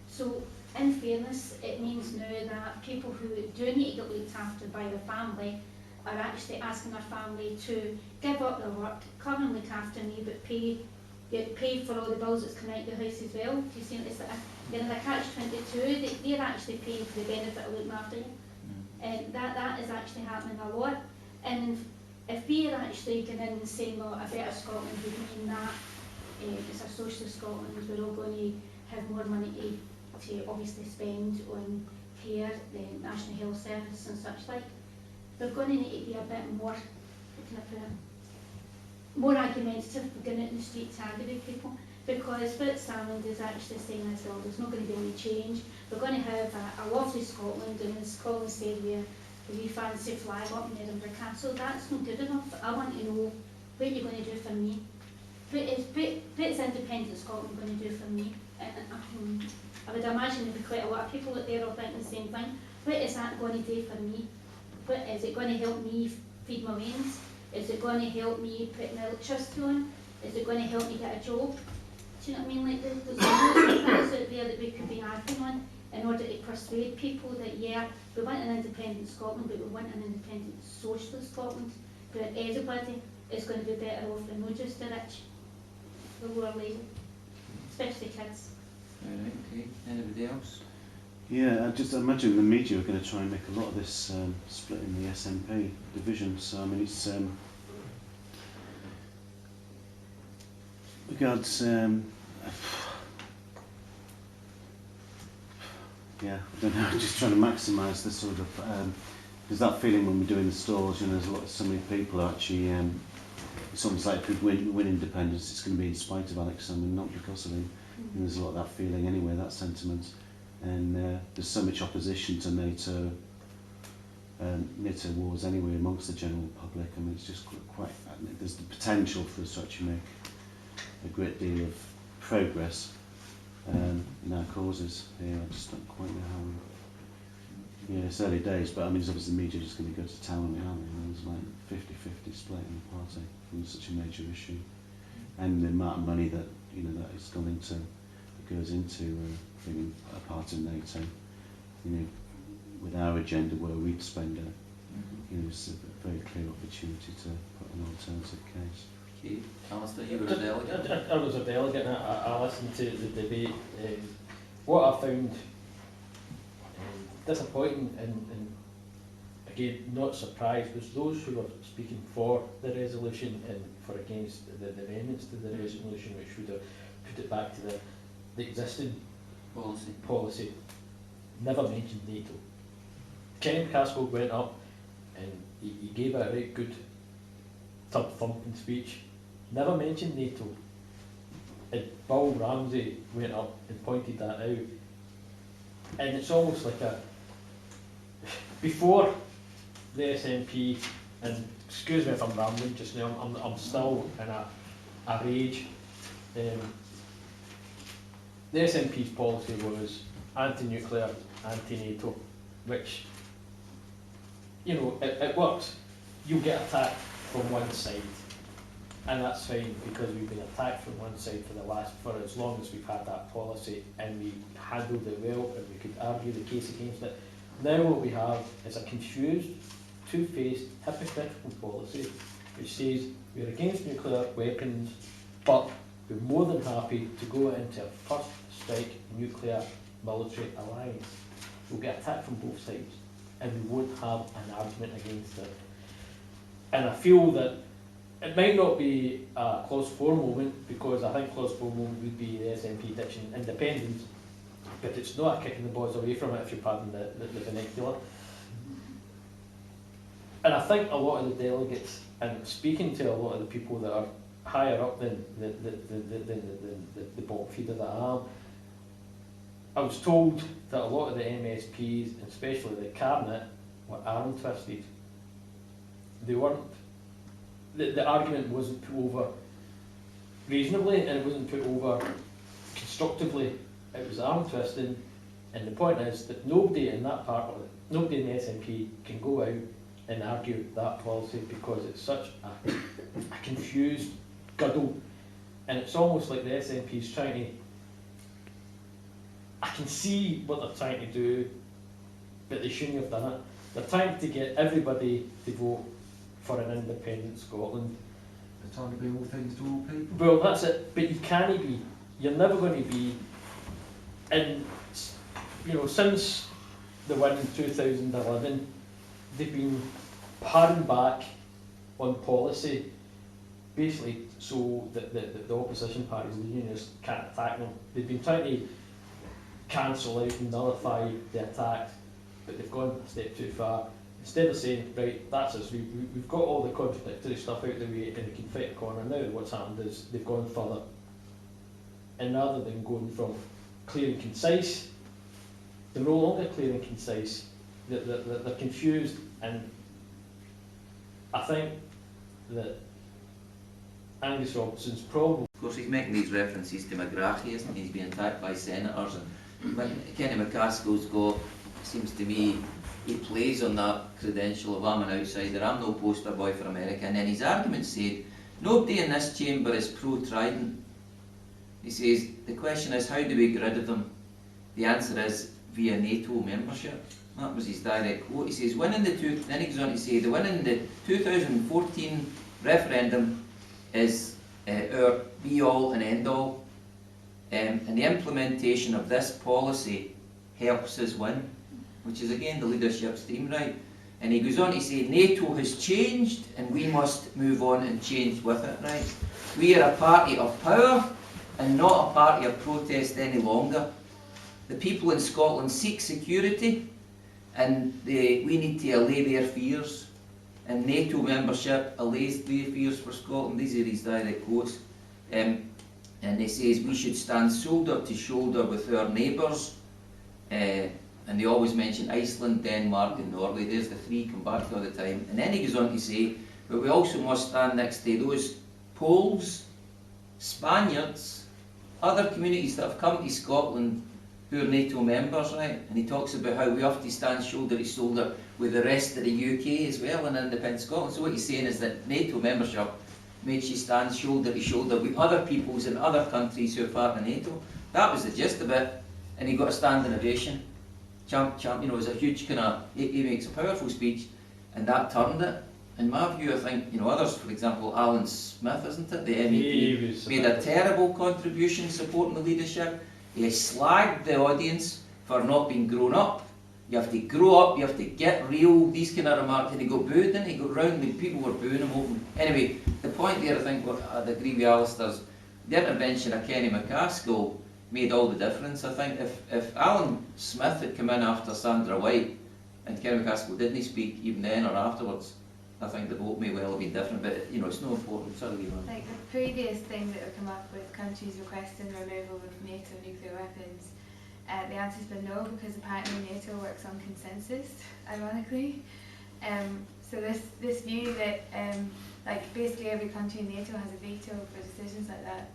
So in fairness, it means now that people who do need to get looked after by their family are actually asking their family to give up their work, come and look after me, but pay for all the bills that's coming out of the house as well. Do you see, it's like a catch-22, they're actually paying for the benefit of looking after you. And that is actually happening a lot. And if we are actually going in and saying, well, a better Scotland would mean that it's a socialist Scotland, we're all going to have more money to obviously spend on care, the National Health Service and such like, they're going to need to be a bit more, more argumentative for going out in the street to aggravate people, because what Salmond is actually saying as well, there's not going to be any change. We're going to have a lovely Scotland, and as Colin said, where we fancy flag up in Edinburgh Castle. That's not good enough. I want to know what you're going to do for me. What is independent Scotland going to do for me? And I would imagine there'd be quite a lot of people out there all thinking the same thing. What is that going to do for me? What is it going to help me feed my lanes? Is it going to help me put my electricity on? Is it going to help me get a job? Do you know what I mean? Like there's loads of things out there that we could be arguing on in order to persuade people that, yeah, we want an independent Scotland, but we want an independent socialist Scotland, where everybody is going to be better off, and not just the rich, the lower lazy, especially kids. Alright, okay. Anybody else? Yeah, I just imagine the media are going to try and make a lot of this split in the SNP division. So I mean, it's regards. Yeah, I don't know. Just trying to maximise the sort of. There's that feeling when we're doing the stalls, you know, there's so many people are actually it's almost like if we win independence, it's going to be in spite of Alex Salmond, not because of him. And there's a lot of that feeling anyway, that sentiment. And there's so much opposition to NATO wars anyway amongst the general public. I mean, it's just quite, there's the potential for us to actually make a great deal of progress in our causes here. I just don't quite know how we... Yeah, it's early days, but I mean, it's obviously the media just going to go to town on it, aren't they? There's like 50-50 split in the party from such a major issue, and the amount of money that that is gone into, that goes into being a part of NATO. With our agenda, where we'd spend it, it's a very clear opportunity to put an alternative case. Okay, Alistair, you were a delegate. I was a delegate, and I listened to the debate. What I found disappointing and again not surprised was those who were speaking for the resolution and for against the amendments to the resolution, which would have put it back to the existing policy. Never mentioned NATO. Ken Casco went up and he gave a very good tub thumping speech. Never mentioned NATO. And Bill Ramsey went up and pointed that out. And it's almost like before the SNP, and excuse me if I'm rambling just now, I'm still in a rage. The SNP's policy was anti-nuclear, anti-NATO, which, it works. You get attacked from one side, and that's fine because we've been attacked from one side for as long as we've had that policy, and we handled it well, and we could argue the case against it. Now what we have is a confused, two-faced, hypocritical policy which says we're against nuclear weapons, but we're more than happy to go into a first strike nuclear military alliance. We'll get attacked from both sides, and we won't have an argument against it. And I feel that it might not be a clause 4 moment, because I think clause 4 moment would be the SNP ditching independence, but it's not a kick in the balls away from it, if you pardon the vernacular. And I think a lot of the delegates, and speaking to a lot of the people that are higher up than the bottom feeder that I am, I was told that a lot of the MSPs, and especially the cabinet, were arm twisted. They weren't. The argument wasn't put over reasonably, and it wasn't put over constructively. It was arm twisting, and the point is that nobody in that part of it, nobody in the SNP can go out and argue that policy, because it's such a confused guddle, and it's almost like the SNP is trying to. I can see what they're trying to do, but they shouldn't have done it. They're trying to get everybody to vote for an independent Scotland. They're trying to be all things to all people. Well, that's it. But you can't be. You're never going to be. And since the win in 2011, they've been paring back on policy, basically so that the opposition parties, the unionists, can't attack them. They've been trying to cancel out and nullify the attacks, but they've gone a step too far. Instead of saying, right, that's us, we've got all the contradictory stuff out of the way and we can fight a corner. Now what's happened is they've gone further. And rather than going from clear and concise, they're no longer clear and concise. They're confused, and I think that Angus Robertson's problem... Of course, he's making these references to McGrath, isn't he? He's being attacked by senators, and Kenny McCaskill's got, seems to me, he plays on that credential of I'm an outsider, I'm no poster boy for America, and then his argument said, nobody in this chamber is pro-Trident. He says, the question is, how do we get rid of them? The answer is via NATO membership. That was his direct quote. He says, then he goes on to say, the win in the 2014 referendum is our be-all and end-all, and the implementation of this policy helps us win, which is again the leadership's theme, right? And he goes on to say, NATO has changed and we must move on and change with it, right? We are a party of power and not a party of protest any longer. The people in Scotland seek security, and we need to allay their fears. and NATO membership allays the fears for Scotland. These are his direct quotes. And he says we should stand shoulder to shoulder with our neighbours, and they always mention Iceland, Denmark and Norway. There's the three come back to all the time. And then he goes on to say, but we also must stand next to those Poles, Spaniards, other communities that have come to Scotland who are NATO members, right? And he talks about how we have to stand shoulder to shoulder with the rest of the UK as well in independent Scotland. So what he's saying is that NATO membership makes you stand shoulder to shoulder with other peoples in other countries who are part of NATO. That was the gist of it. And he got a standing ovation. Champ, you know, it was a huge kind of, he makes a powerful speech, and that turned it. In my view, I think, you know, others, for example, Alan Smith, isn't it, the MEP, made a terrible contribution supporting the leadership. He slagged the audience for not being grown up. You have to grow up, you have to get real, these kind of remarks, and he got booed, and he got round when people were booing him open. Anyway, the point there, I think, I'd agree with Alistair's, the intervention of Kenny McCaskill made all the difference. I think if Alan Smith had come in after Sandra White, and Kenny McCaskill didn't speak even then or afterwards, I think the vote may well have been different, but you know, it's no important. Sorry, Leon. Like the previous thing that have come up with countries requesting removal of NATO nuclear weapons, the answer's been no, because apparently NATO works on consensus, ironically. So this view that like basically every country in NATO has a veto for decisions like that.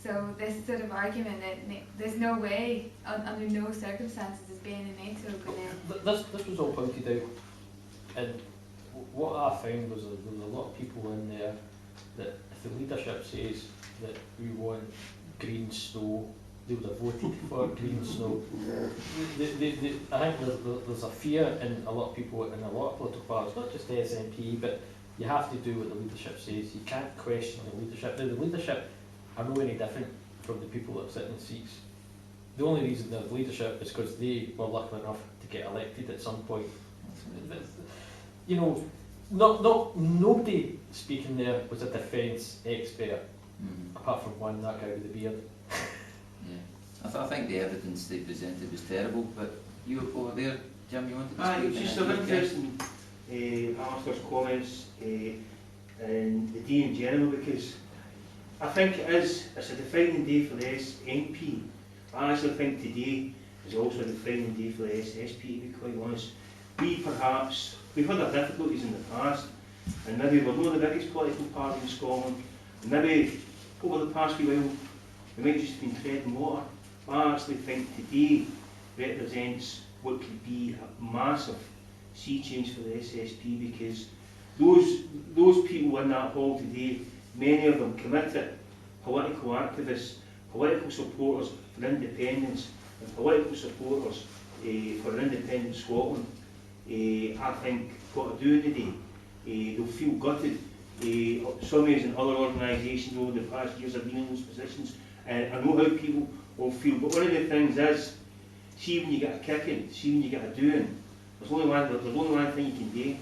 So this sort of argument that there's no way, under no circumstances, is being in NATO going to... This was all pointed out, and what I found was there was a lot of people in there that if the leadership says that we want green snow, they would have voted for green snow. I think there's a fear in a lot of people in a lot of political parties, not just the SNP, but you have to do what the leadership says. You can't question the leadership. Now, the leadership are no any different from the people that sit in seats. The only reason they're leadership is because they were lucky enough to get elected at some point. You know, nobody speaking there was a defence expert, apart from one, that guy with the beard. Yeah, I think the evidence they presented was terrible, but you over there, Jim, you wanted to It speak? was just of interest in Alistair's comments and the day in general, because I think it's a defining day for the SNP. I actually think today is also a defining day for the SSP, to be quite honest. We've had our difficulties in the past, and maybe we're not the biggest political party in Scotland, and maybe over the past few while we might just have been treading water. But I actually think today represents what could be a massive sea change for the SSP, because those people in that hall today, many of them committed political activists, political supporters for independence, and political supporters for an independent Scotland. I think what they're doing today, they'll feel gutted. Some of us in other organisations over the past years have been in those positions, and I know how people will feel. But one of the things is, see when you get a kicking, see when you get a doing, there's only one thing you can do,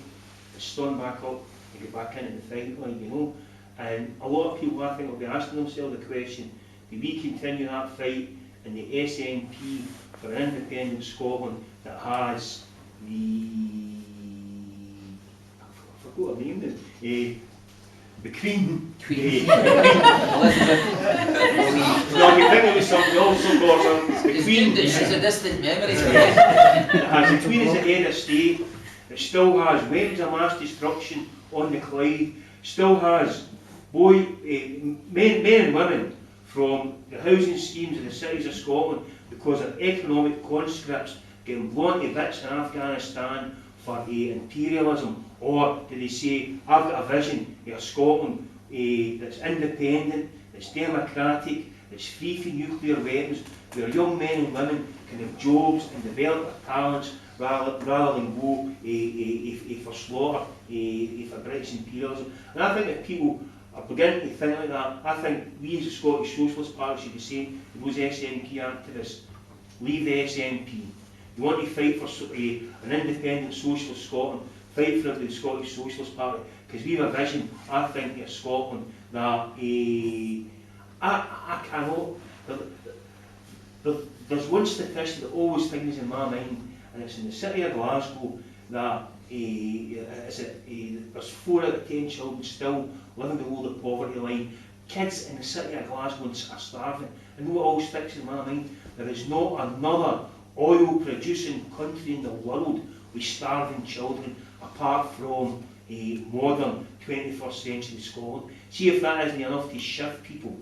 is stand back up and get back into the fight line, you know. And a lot of people, I think, will be asking themselves the question, do we continue that fight in the SNP for an independent Scotland that has I forgot her name then, the Queen. Elizabeth. No, I think it was something else, of course. The Queen. She's a distant memory. Has the Queen as the head of state. It still has weapons of mass destruction on the Clyde. Still has men and women from the housing schemes of the cities of Scotland because of economic conscripts getting blown to bits in Afghanistan for imperialism, or do they say, I've got a vision of a Scotland that's independent, that's democratic, that's free from nuclear weapons, where young men and women can have jobs and develop their talents rather than go for slaughter, for British imperialism. And I think that people are beginning to think like that. I think we as a Scottish Socialist Party should be saying to those SNP activists, leave the SNP. You want to fight for an independent socialist Scotland, fight for the Scottish Socialist Party, because we have a vision, I think, of Scotland that I cannot. There's one statistic that always figures in my mind, and it's in the city of Glasgow, that there's 4 out of 10 children still living below the poverty line. Kids in the city of Glasgow are starving. And what always sticks in my mind, there is not another oil producing country in the world with starving children apart from a modern 21st century Scotland. See if that isn't enough to shift people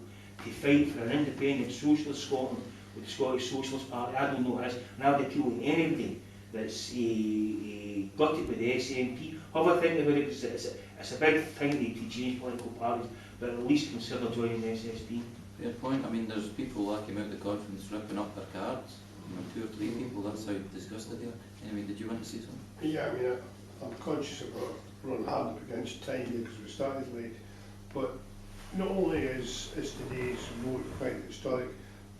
to fight for an independent socialist Scotland with the Scottish Socialist Party. I don't know what it is, and I'd appeal to anybody that's got it with the SNP. Have a think about it, because it's a big thing to change political parties, but at least consider joining the SSP. Fair point. I mean, there's people that came out of the conference ripping up their cards. 2 or 3 people, that's how disgusted they are. Anyway, did you want to say something? Yeah, I mean, I'm conscious about running hard up against time here because we started late, but not only is today's vote quite historic,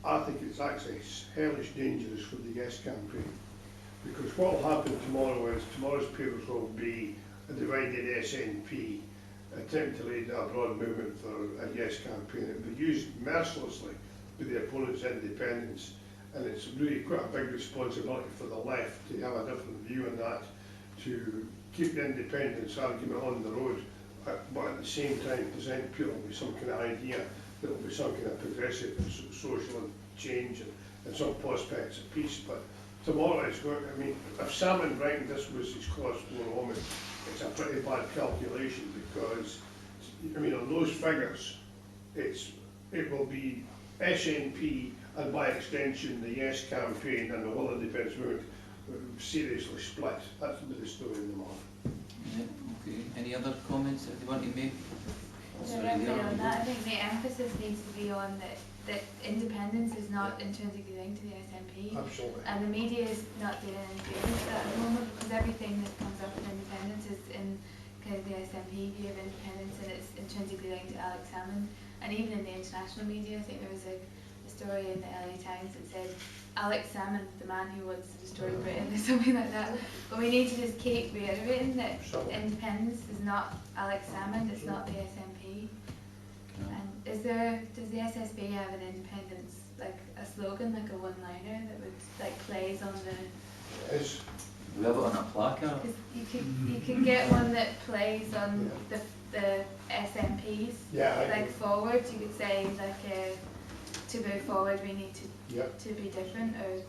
I think it's actually hellish dangerous for the Yes campaign, because what will happen tomorrow is tomorrow's papers will be a divided SNP attempt to lead a broad movement for a Yes campaign. It will be used mercilessly with the opponent's independence, and it's really quite a big responsibility for the left to have a different view on that, to keep the independence argument on the road, but at the same time present people with some kind of idea that will be some kind of progressive and social change and some prospects of peace. But tomorrow is going, I mean, if Salmon reckoned this was his cause for woman, it's a pretty bad calculation, because, I mean, on those figures, it will be SNP and by extension the Yes campaign and the whole independence movement seriously split. That's the story in the morning. Yeah, okay. Any other comments that you want to make? On that, I think the emphasis needs to be on that independence is not intrinsically linked to the SNP. Absolutely. And the media is not doing anything with that at the moment, because everything that comes up with independence is in kind of the SNP view of independence, and it's intrinsically linked to Alex Salmond. And even in the international media, I think there was a story in the LA Times that said Alex Salmond, the man who wants to destroy Britain, or something like that. But we need to just keep reiterating that independence is not Alex Salmond, it's not the SNP. And does the SSP have an independence, like a slogan, like a one-liner that would like plays on the? Yes. We have it on a placard. Because you can get one that plays on the SNPs. Yeah. Like forward, you could say like to move forward we need to be different, or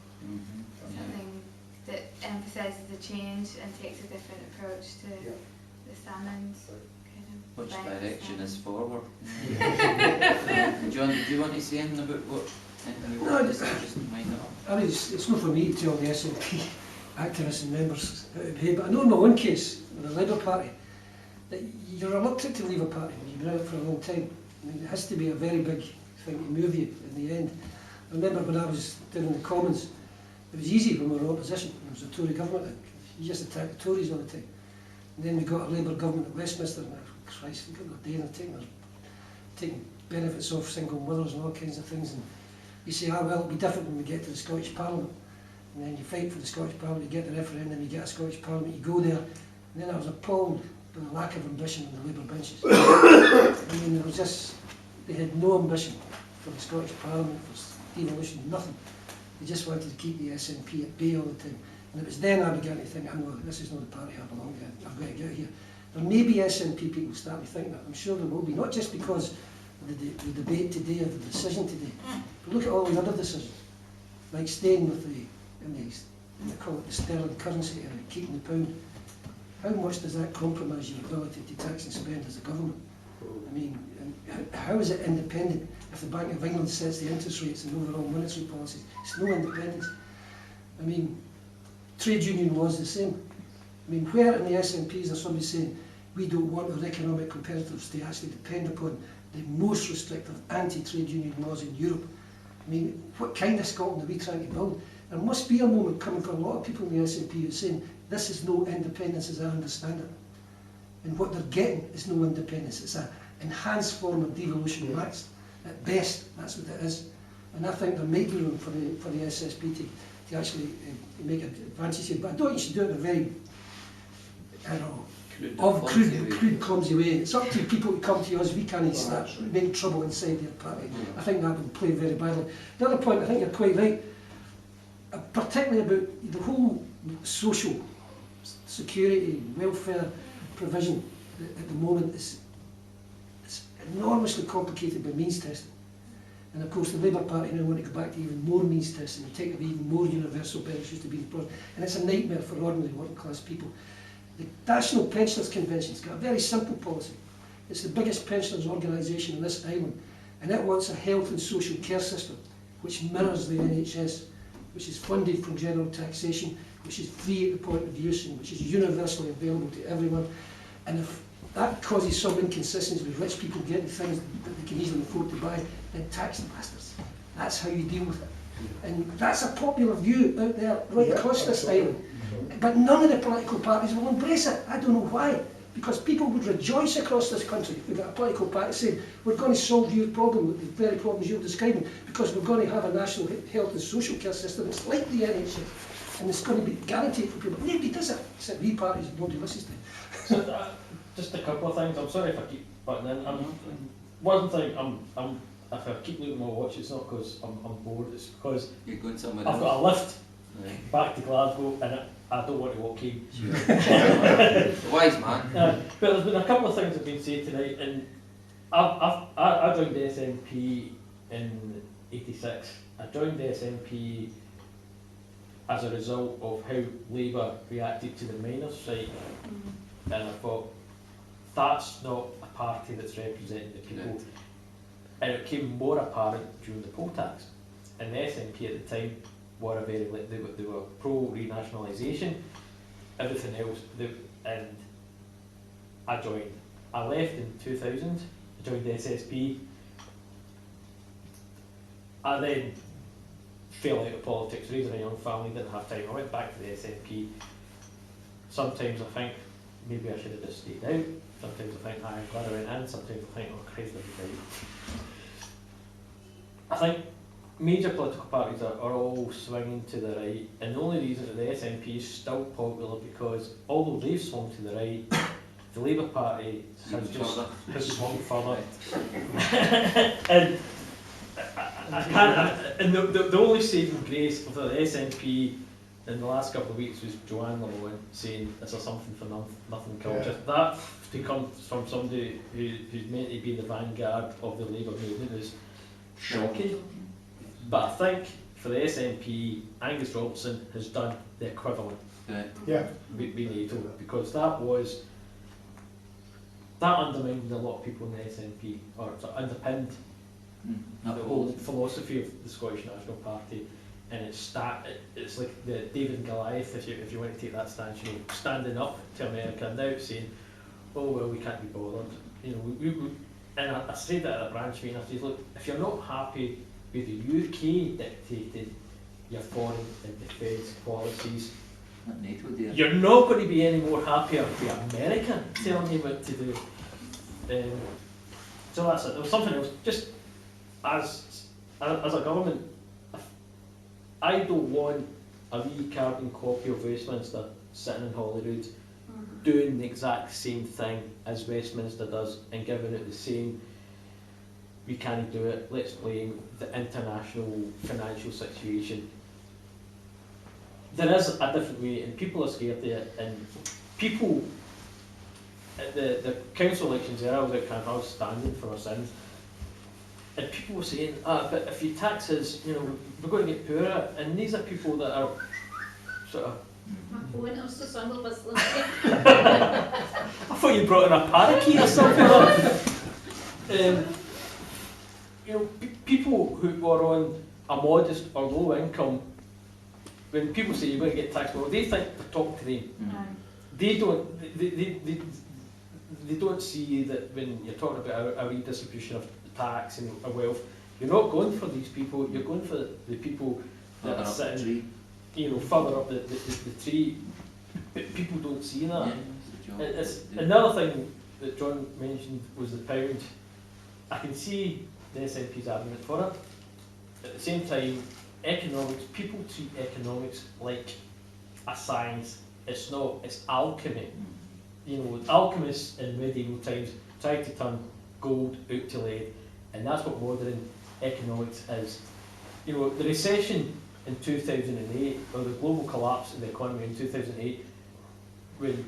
something that emphasises the change and takes a different approach to the Salmond's kind of. Which direction is forward? John, did you want to say anything about what? No, just mind it up. I mean, it's not for me to tell the SNP activists and members how to behave, but I know in my own case, with the Labour Party, that you're reluctant to leave a party when you've been out for a long time. I mean, it has to be a very big thing to move you in the end. I remember when I was down in the Commons, it was easy when we were in opposition. There was a Tory government, you just attacked the Tories all the time. And then we got a Labour government at Westminster, and Christ, we got the day and taking benefits off single mothers and all kinds of things. And you say, well, it'll be different when we get to the Scottish Parliament. And then you fight for the Scottish Parliament, you get the referendum, you get a Scottish Parliament, you go there. And then I was appalled by the lack of ambition on the Labour benches. I mean, there was just, they had no ambition for the Scottish Parliament, for devolution, nothing. They just wanted to keep the SNP at bay all the time. And it was then I began to think, oh, no, this is not the party I belong to, I've got to get out here. There may be SNP people starting to think that, I'm sure there will be, not just because of the debate today or the decision today, but look at all the other decisions, like staying with they call it the sterling currency, keeping the pound. How much does that compromise your ability to tax and spend as a government? I mean, how is it independent if the Bank of England sets the interest rates and overall monetary policies? It's no independence. I mean, trade union law is the same. I mean, where in the SNP is there somebody saying we don't want our economic competitors to actually depend upon the most restrictive anti-trade union laws in Europe? I mean, what kind of Scotland are we trying to build? There must be a moment coming for a lot of people in the SNP who are saying this is no independence as I understand it. And what they're getting is no independence. It's an enhanced form of devolution max. At best, that's what it is. And I think there might be room for the SSP to actually make advances here. But I don't think you should do it in a very, I don't know, crude, clumsy way. It's up to people to come to us. We can't start making trouble inside their party. I think that would play very badly. The other point, I think you're quite right, particularly about the whole social security, welfare provision at the moment is enormously complicated by means testing. And of course the Labour Party now want to go back to even more means testing and take away even more universal benefits to be the problem. And it's a nightmare for ordinary working class people. The National Pensioners Convention's got a very simple policy. It's the biggest pensioners organisation on this island, and it wants a health and social care system which mirrors the NHS, which is funded from general taxation, which is free at the point of use, and which is universally available to everyone. And if that causes some inconsistency with rich people getting things that they can easily afford to buy, then tax the bastards. That's how you deal with it. And that's a popular view out there right across this island. But none of the political parties will embrace it. I don't know why. Because people would rejoice across this country if we got a political party saying, we're going to solve your problem, the very problems you're describing, because we're going to have a national health and social care system that's like the NHS, and it's going to be guaranteed for people. Nobody does it, except we parties, nobody listens to it. So, just a couple of things. I'm sorry if I keep butting in. One thing, if I keep looking at my watch, it's not because I'm bored. It's because You're going somewhere I've got a lift back to Glasgow, and I don't want to walk home. Sure. Wise man. But there's been a couple of things that have been said tonight, and I joined the SNP in '86. I joined the SNP as a result of how Labour reacted to the miners' strike, and I thought, that's not a party that's representing the people. Right. And it became more apparent during the poll tax. And the SNP at the time were they were pro renationalisation, everything else. And I joined. I left in 2000. I joined the SSP. I then fell out of politics, raising a young family, didn't have time. I went back to the SNP. Sometimes I think maybe I should have just stayed out. Sometimes I think, I'm glad I went in. Sometimes I think, oh Christ, I'll be out. I think major political parties are all swinging to the right, and the only reason that the SNP is still popular because although they've swung to the right, the Labour Party has swung further. And I can't. And the only saving grace of the SNP in the last couple of weeks was Joanne Lamont saying, "Is there something for nothing culture?" Yeah. That to come from somebody who's meant to be the vanguard of the Labour movement is shocking. But I think for the SNP, Angus Robertson has done the equivalent with NATO, because that undermined a lot of people in the SNP, or underpinned the whole philosophy of the Scottish National Party. And it's like the David and Goliath, if you want to take that stance, you know, standing up to America and now saying, oh well, we can't be bothered. You know, and I said that at a branch meeting. I said, look, if you're not happy with the UK dictated your foreign and defence policies, not NATO, dear, you're not going to be any more happier with America telling you what to do. So that's it. There was something else. Just as a government, I don't want a wee carbon copy of Westminster sitting in Holyrood doing the exact same thing as Westminster does and giving it the same, we can't do it, let's blame the international financial situation. There is a different way, and people are scared of it, and people at the council elections there, I was standing for our sins, and people were saying, but if you tax us, you know, we're going to get poorer, and these are people that are sort of... I thought you brought in a parakeet or something. You know, people who are on a modest or low income, when people say you're going to get taxed, well, they think they're talking to them. They don't see that when you're talking about a redistribution of tax and wealth, you're not going for these people, you're going for the people that are sitting, you know, further up the tree. But people don't see that. It's another thing that John mentioned was the pound. I can see the SNP's argument for it. At the same time, economics, people treat economics like a science. It's not, it's alchemy. You know, alchemists in medieval times tried to turn gold out to lead, and that's what modern economics is. You know, the recession in 2008, or the global collapse in the economy in 2008, when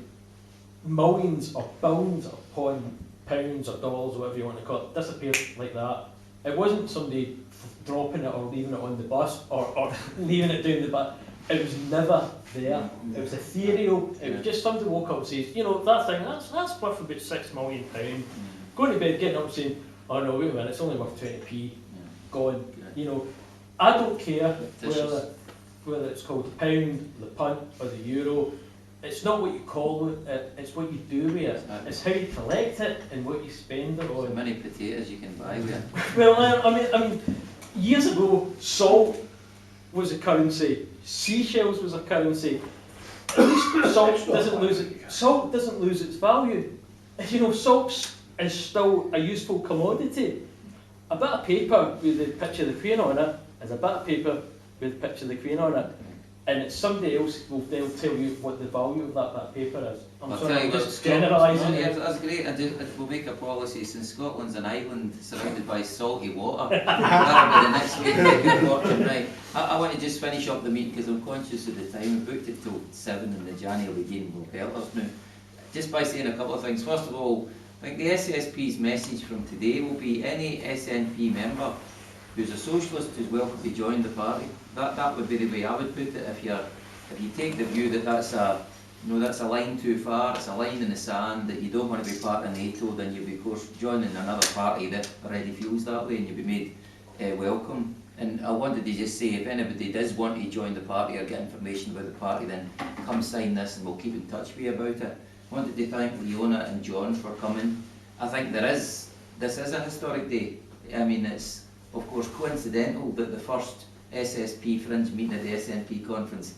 millions or billions upon pounds or dollars, whatever you want to call it, disappeared like that. It wasn't somebody dropping it or leaving it on the bus or leaving it down the bus. It was never there. It was ethereal. It was just somebody woke up and says, you know, that thing, that's worth about £6 million. Going to bed, getting up and saying, oh no, wait a minute, it's only worth 20p. Gone. You know, I don't care whether it's called the pound, the punt or the euro. It's not what you call it, it's what you do with it. It's how you collect it and what you spend it So on. many potatoes you can buy with it. Well, I mean, years ago, salt was a currency. Seashells was a currency. At least salt doesn't lose its value. You know, salt is still a useful commodity. A bit of paper with the picture of the Queen on it is a bit of paper with the picture of the Queen on it. And it's somebody else they'll tell you what the value of that paper is. I'm sorry, I'm just generalising. Yeah, that's great. We'll make a policy since Scotland's an island surrounded by salty water. That'll be the next way to get working, right. I want to just finish up the meeting because I'm conscious of the time. We booked it till 7 in the January game will help us now. Just by saying a couple of things. First of all, I think the SSP's message from today will be any SNP member who's a socialist who's welcome to join the party. That would be the way I would put it. If you take the view that that's a line too far, it's a line in the sand, that you don't want to be part of NATO, then you'll be of course joining another party that already feels that way, and you'll be made welcome. And I wanted to just say, if anybody does want to join the party or get information about the party, then come sign this and we'll keep in touch with you about it. I wanted to thank Leona and John for coming. I think this is a historic day. I mean, it's of course coincidental that the first SSP Fringe meeting at the SNP conference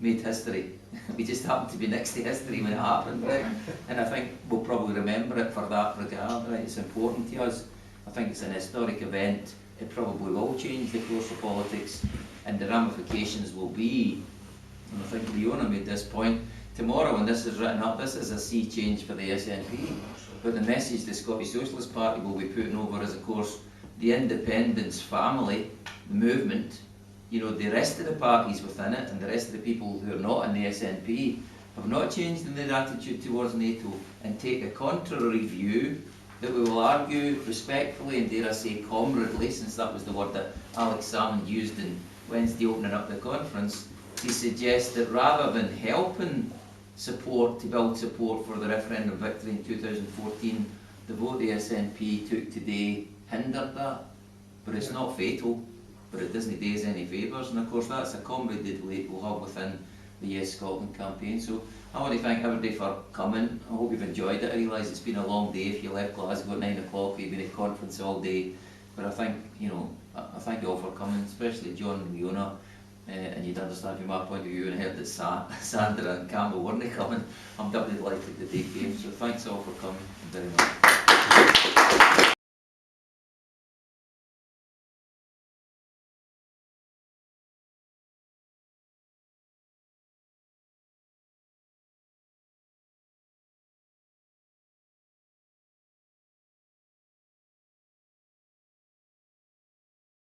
made history. We just happened to be next to history when it happened, right? And I think we'll probably remember it for that regard, right? It's important to us. I think it's an historic event. It probably will change the course of politics, and the ramifications will be, and I think Leona made this point, tomorrow when this is written up, this is a sea change for the SNP. But the message the Scottish Socialist Party will be putting over is, of course, the independence family, the movement, you know, the rest of the parties within it and the rest of the people who are not in the SNP have not changed in their attitude towards NATO and take a contrary view that we will argue respectfully and, dare I say, comradely, since that was the word that Alex Salmond used in Wednesday opening up the conference, to suggest that rather than helping support, to build support for the referendum victory in 2014, the vote the SNP took today hindered that. But it's not fatal, but it doesn't do us any favours, and of course that's a comradely debate we'll have within the Yes Scotland campaign. So I want to thank everybody for coming. I hope you've enjoyed it. I realise it's been a long day. If you left Glasgow at 9 o'clock, you've been at conference all day. But I think, you know, I thank you all for coming, especially John and Leona. And you'd understand from my point of view, and I heard that Sandra and Campbell weren't coming. I'm doubly delighted that they came. So thanks all for coming very much.